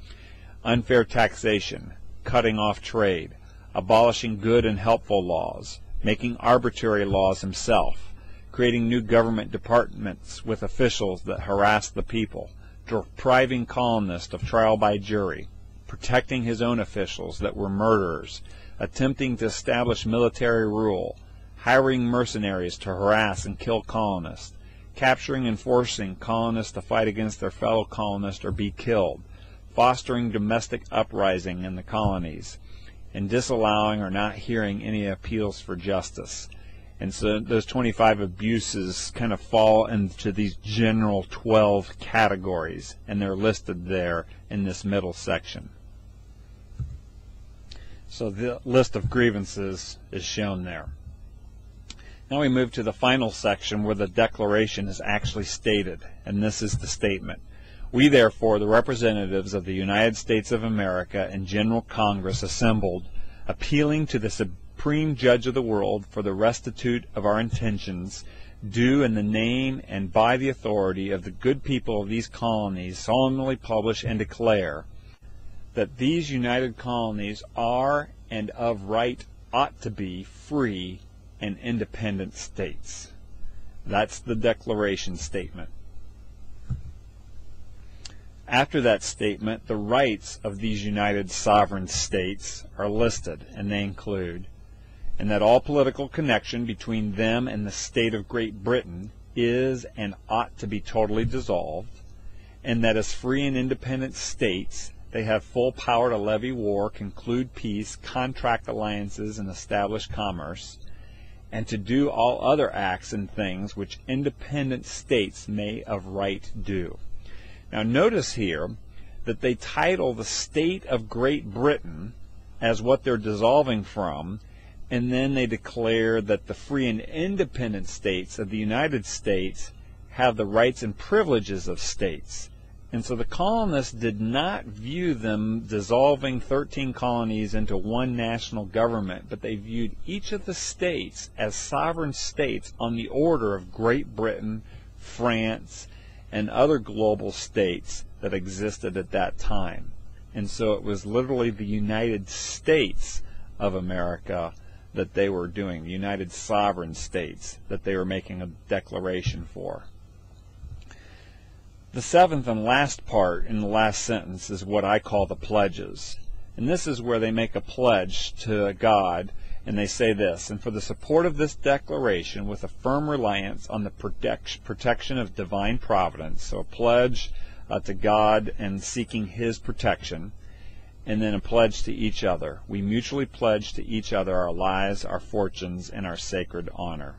Unfair taxation, cutting off trade, abolishing good and helpful laws, making arbitrary laws himself, creating new government departments with officials that harass the people, depriving colonists of trial by jury, protecting his own officials that were murderers, attempting to establish military rule, hiring mercenaries to harass and kill colonists, capturing and forcing colonists to fight against their fellow colonists or be killed, fostering domestic uprising in the colonies, and disallowing or not hearing any appeals for justice. And so those 25 abuses kind of fall into these general 12 categories, and they're listed there in this middle section. So the list of grievances is shown there. Now we move to the final section where the Declaration is actually stated, and this is the statement. We, therefore, the representatives of the United States of America and General Congress assembled, appealing to the supreme judge of the world for the restitute of our intentions, do in the name and by the authority of the good people of these colonies solemnly publish and declare that these united colonies are and of right ought to be free and independent states. That's the declaration statement. After that statement, the rights of these united sovereign states are listed, and they include, and that all political connection between them and the state of Great Britain is and ought to be totally dissolved, and that as free and independent states they have full power to levy war, conclude peace, contract alliances, and establish commerce, and to do all other acts and things which independent states may of right do. Now notice here that they title the state of Great Britain as what they're dissolving from, and then they declare that the free and independent states of the United States have the rights and privileges of states. And so the colonists did not view them dissolving 13 colonies into one national government, but they viewed each of the states as sovereign states on the order of Great Britain, France, and other global states that existed at that time. And so it was literally the United States of America that they were doing, the United Sovereign States that they were making a declaration for. The seventh and last part in the last sentence is what I call the pledges. And this is where they make a pledge to God, and they say this, and for the support of this declaration with a firm reliance on the protection of divine providence, so a pledge to God and seeking His protection, and then a pledge to each other. We mutually pledge to each other our lives, our fortunes, and our sacred honor.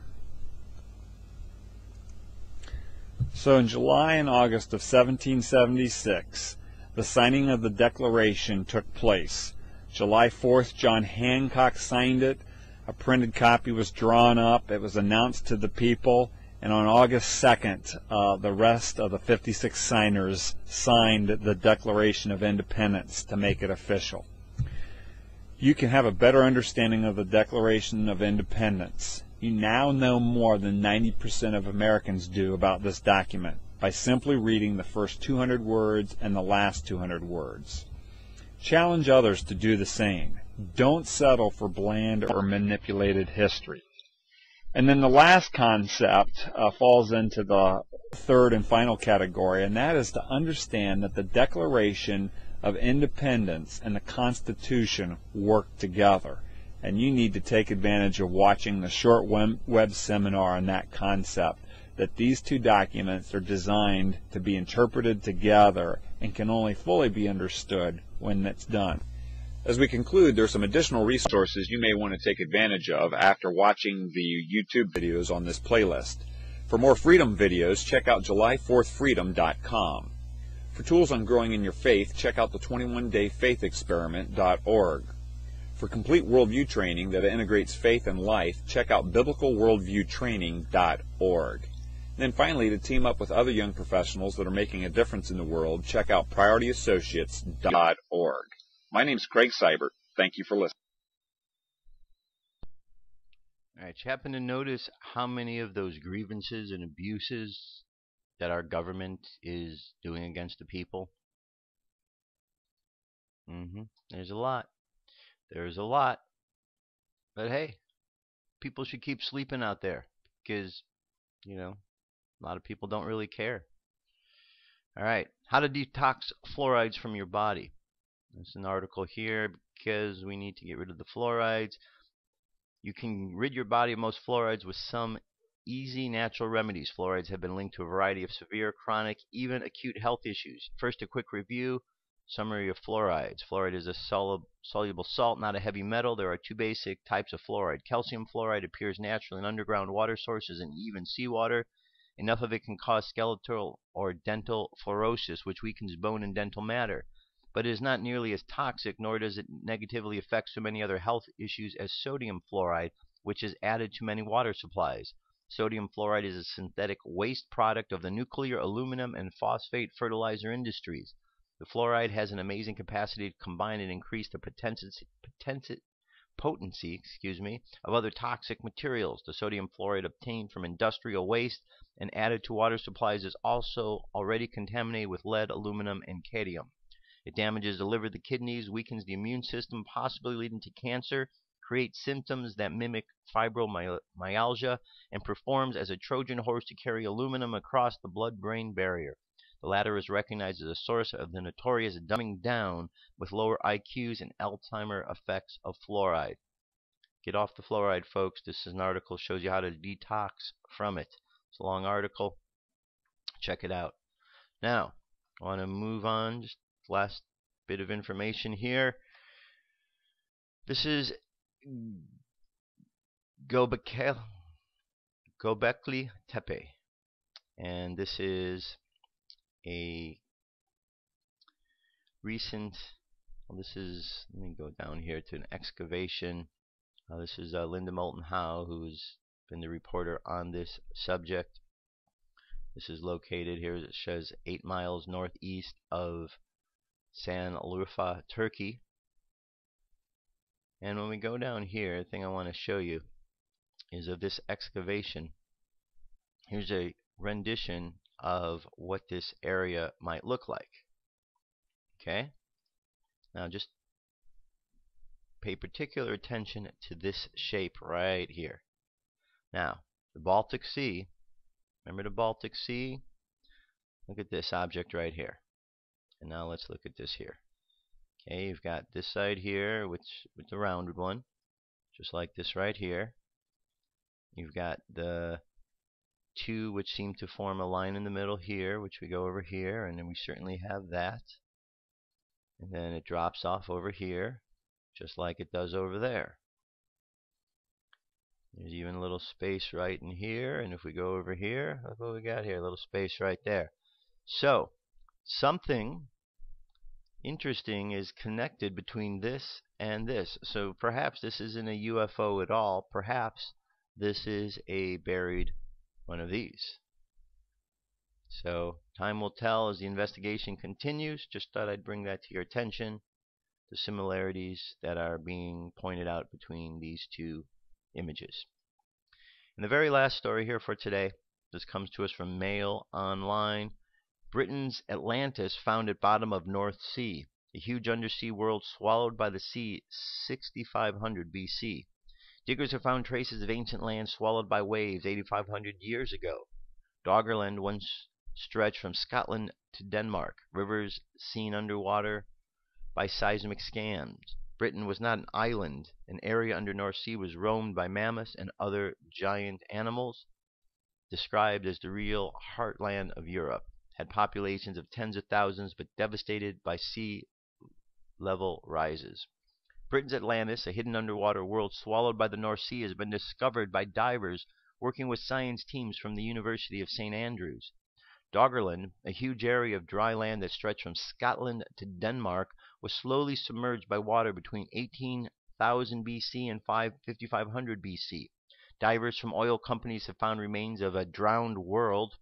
So in July and August of 1776, the signing of the Declaration took place. July 4th, John Hancock signed it. A printed copy was drawn up. It was announced to the people. And on August 2nd, the rest of the 56 signers signed the Declaration of Independence to make it official. You can have a better understanding of the Declaration of Independence. You now know more than 90% of Americans do about this document by simply reading the first 200 words and the last 200 words. Challenge others to do the same. Don't settle for bland or manipulated history. And then the last concept falls into the third and final category, and that is to understand that the Declaration of Independence and the Constitution work together. And you need to take advantage of watching the short web seminar on that concept, that these two documents are designed to be interpreted together and can only fully be understood when it's done. As we conclude, there are some additional resources you may want to take advantage of after watching the YouTube videos on this playlist. For more freedom videos, check out July4thfreedom.com. For tools on growing in your faith, check out the 21dayfaithexperiment.org. For complete worldview training that integrates faith and life, check out biblicalworldviewtraining.org. Then finally, to team up with other young professionals that are making a difference in the world, check out PriorityAssociates.org. My name's Craig Seibert. Thank you for listening. All right, you happen to notice how many of those grievances and abuses that our government is doing against the people? There's a lot. There's a lot. But hey, people should keep sleeping out there because, a lot of people don't really care. All right, how to detox fluorides from your body. There's an article here because we need to get rid of the fluorides. You can rid your body of most fluorides with some easy natural remedies. Fluorides have been linked to a variety of severe, chronic, even acute health issues. First, a quick review. Summary of fluorides. Fluoride is a soluble salt, not a heavy metal. There are two basic types of fluoride. Calcium fluoride appears naturally in underground water sources and even seawater. Enough of it can cause skeletal or dental fluorosis, which weakens bone and dental matter. But it is not nearly as toxic, nor does it negatively affect so many other health issues as sodium fluoride, which is added to many water supplies. Sodium fluoride is a synthetic waste product of the nuclear, aluminum, and phosphate fertilizer industries. The fluoride has an amazing capacity to combine and increase the potency, of other toxic materials. The sodium fluoride obtained from industrial waste and added to water supplies is also already contaminated with lead, aluminum, and cadmium. It damages the liver, the kidneys, weakens the immune system, possibly leading to cancer, creates symptoms that mimic fibromyalgia, and performs as a Trojan horse to carry aluminum across the blood-brain barrier. The latter is recognized as a source of the notorious dumbing down with lower IQs and Alzheimer effects of fluoride. Get off the fluoride, folks. This is an article that shows you how to detox from it. It's a long article. Check it out. Now, I want to move on. Just last bit of information here. This is Göbekli Tepe, and this is a recent, let me go down here to an excavation. This is Linda Moulton Howe, who's been the reporter on this subject. This is located here, it says 8 miles northeast of Sanliurfa, Turkey. And when we go down here, the thing I want to show you is of this excavation. Here's a rendition of what this area might look like. Okay? Now just pay particular attention to this shape right here. Now, the Baltic Sea, remember the Baltic Sea? Look at this object right here. And now let's look at this here. Okay, you've got this side here, with the rounded one, just like this right here. You've got the two which seem to form a line in the middle here, which we go over here, and then we certainly have that. And then it drops off over here, just like it does over there. There's even a little space right in here, and if we go over here, look what we got here, a little space right there. So, something interesting is connected between this and this. So perhaps this isn't a UFO at all. Perhaps this is a buried one of these. So time will tell as the investigation continues. Just thought I'd bring that to your attention, the similarities that are being pointed out between these two images. And the very last story here for today, this comes to us from Mail Online. Britain's Atlantis found at bottom of North Sea, a huge undersea world swallowed by the sea 6500 BC. Diggers have found traces of ancient land swallowed by waves 8500 years ago. Doggerland once stretched from Scotland to Denmark, rivers seen underwater by seismic scans. Britain was not an island. An area under North Sea was roamed by mammoths and other giant animals, described as the real heartland of Europe. Had populations of tens of thousands, but devastated by sea level rises. Britain's Atlantis, a hidden underwater world swallowed by the North Sea, has been discovered by divers working with science teams from the University of St. Andrews. Doggerland, a huge area of dry land that stretched from Scotland to Denmark, was slowly submerged by water between 18,000 BC and 5500 BC. Divers from oil companies have found remains of a drowned world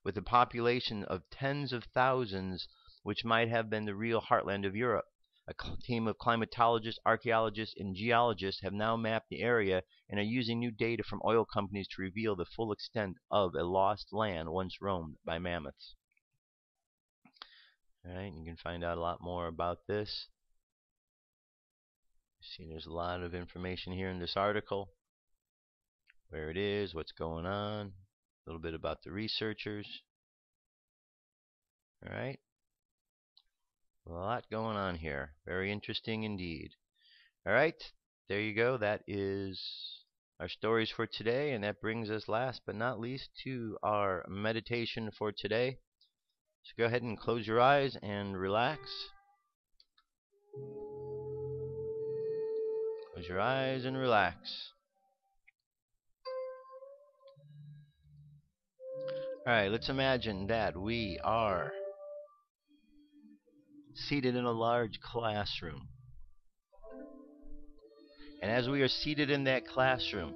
with a population of tens of thousands, which might have been the real heartland of Europe. A team of climatologists, archaeologists, and geologists have now mapped the area and are using new data from oil companies to reveal the full extent of a lost land once roamed by mammoths. Alright, you can find out a lot more about this. See, there's a lot of information here in this article. Where it is, what's going on, a little bit about the researchers. Alright. A lot going on here. Very interesting indeed. Alright, there you go. That is our stories for today, and that brings us last but not least to our meditation for today. So go ahead and close your eyes and relax. Close your eyes and relax. Alright, let's imagine that we are seated in a large classroom. And as we are seated in that classroom,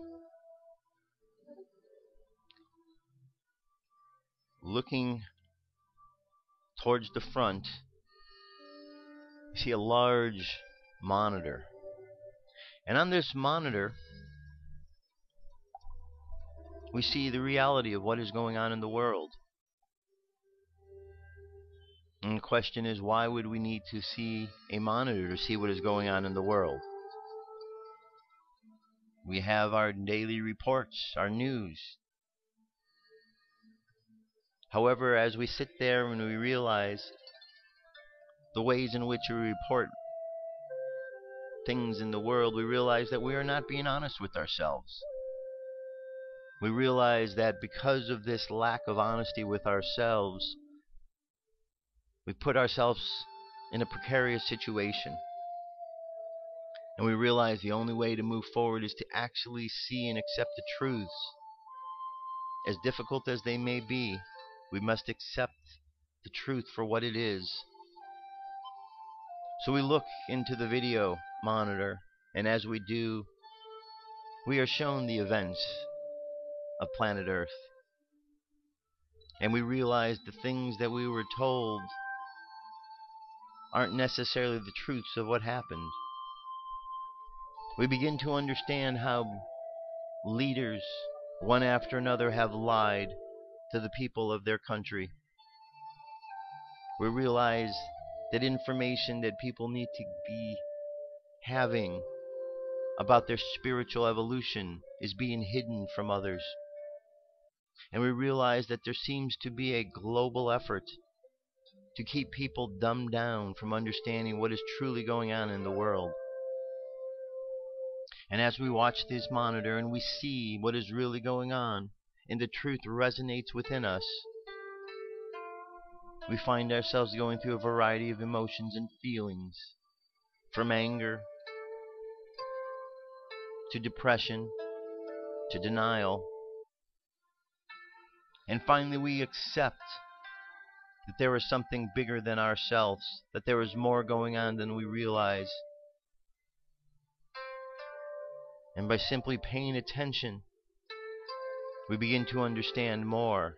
looking towards the front, you see a large monitor. And on this monitor, we see the reality of what is going on in the world. And the question is, why would we need to see a monitor to see what is going on in the world? We have our daily reports, our news. However, as we sit there and we realize the ways in which we report things in the world, we realize that we are not being honest with ourselves. We realize that because of this lack of honesty with ourselves, we put ourselves in a precarious situation. And we realize the only way to move forward is to actually see and accept the truths. As difficult as they may be, we must accept the truth for what it is. So we look into the video monitor, and as we do, we are shown the events of planet Earth. And we realize the things that we were told aren't necessarily the truths of what happened. We begin to understand how leaders, one after another, have lied to the people of their country. We realize that information that people need to be having about their spiritual evolution is being hidden from others. And we realize that there seems to be a global effort to keep people dumbed down from understanding what is truly going on in the world. And as we watch this monitor and we see what is really going on, and the truth resonates within us, we find ourselves going through a variety of emotions and feelings, from anger to depression to denial. And finally we accept that there is something bigger than ourselves, that there is more going on than we realize. And by simply paying attention, we begin to understand more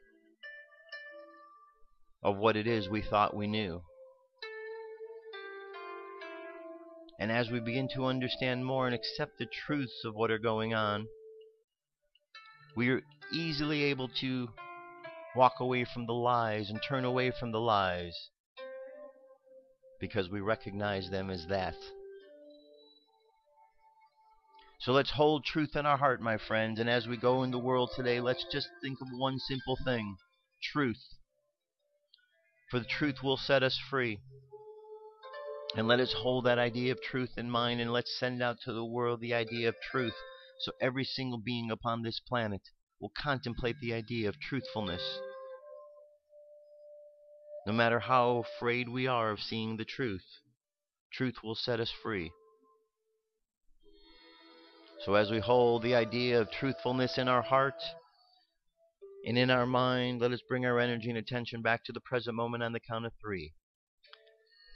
of what it is we thought we knew. And as we begin to understand more and accept the truths of what are going on, we are easily able to walk away from the lies and turn away from the lies, because we recognize them as that. So let's hold truth in our heart, my friends, and as we go in the world today, let's just think of one simple thing: truth. For the truth will set us free. And let us hold that idea of truth in mind, and let's send out to the world the idea of truth, so every single being upon this planet will contemplate the idea of truthfulness. No matter how afraid we are of seeing the truth, truth will set us free. So as we hold the idea of truthfulness in our heart and in our mind, let us bring our energy and attention back to the present moment on the count of 3.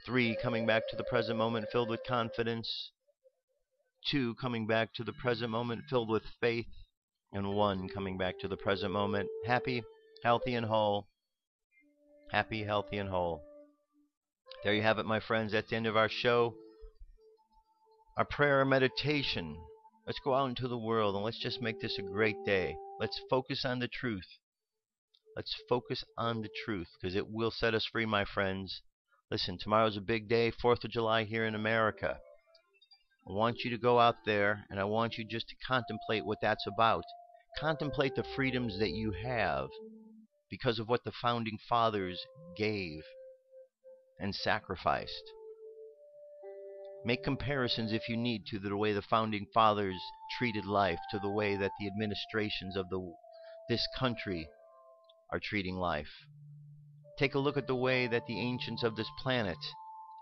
3, coming back to the present moment filled with confidence. 2, coming back to the present moment filled with faith. And 1, coming back to the present moment happy, healthy, and whole. Happy, healthy, and whole. There you have it, my friends. That's the end of our show. Our prayer and meditation. Let's go out into the world and let's just make this a great day. Let's focus on the truth. Let's focus on the truth, because it will set us free, my friends. Listen, tomorrow's a big day, 4th of July here in America. I want you to go out there, and I want you just to contemplate what that's about. Contemplate the freedoms that you have because of what the founding fathers gave and sacrificed. Make comparisons if you need to the way the founding fathers treated life to the way that the administrations of this country are treating life. Take a look at the way that the ancients of this planet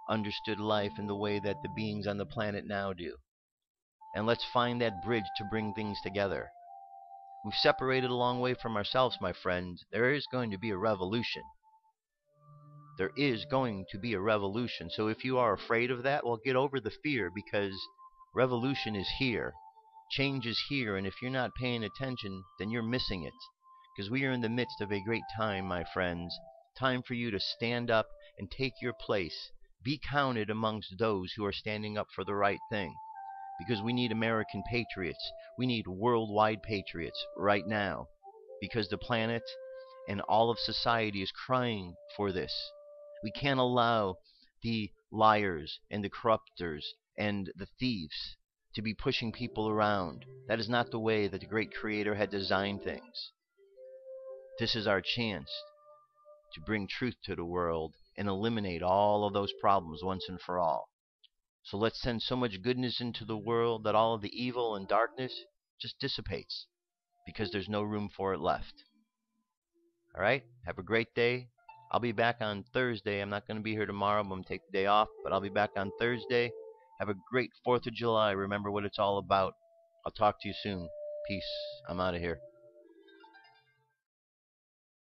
understood life and the way that the beings on the planet now do. And let's find that bridge to bring things together. We've separated a long way from ourselves, my friends. There is going to be a revolution. There is going to be a revolution. So if you are afraid of that, well, get over the fear, because revolution is here. Change is here, and if you're not paying attention, then you're missing it. Because we are in the midst of a great time, my friends. Time for you to stand up and take your place. Be counted amongst those who are standing up for the right thing. because we need American patriots. We need worldwide patriots right now, because the planet and all of society is crying for this. We can't allow the liars and the corruptors and the thieves to be pushing people around. That is not the way that the great Creator had designed things. This is our chance to bring truth to the world and eliminate all of those problems once and for all. So let's send so much goodness into the world that all of the evil and darkness just dissipates, because there's no room for it left. All right? Have a great day. I'll be back on Thursday. I'm not going to be here tomorrow. I'm going to take the day off, but I'll be back on Thursday. Have a great 4th of July. Remember what it's all about. I'll talk to you soon. Peace. I'm out of here.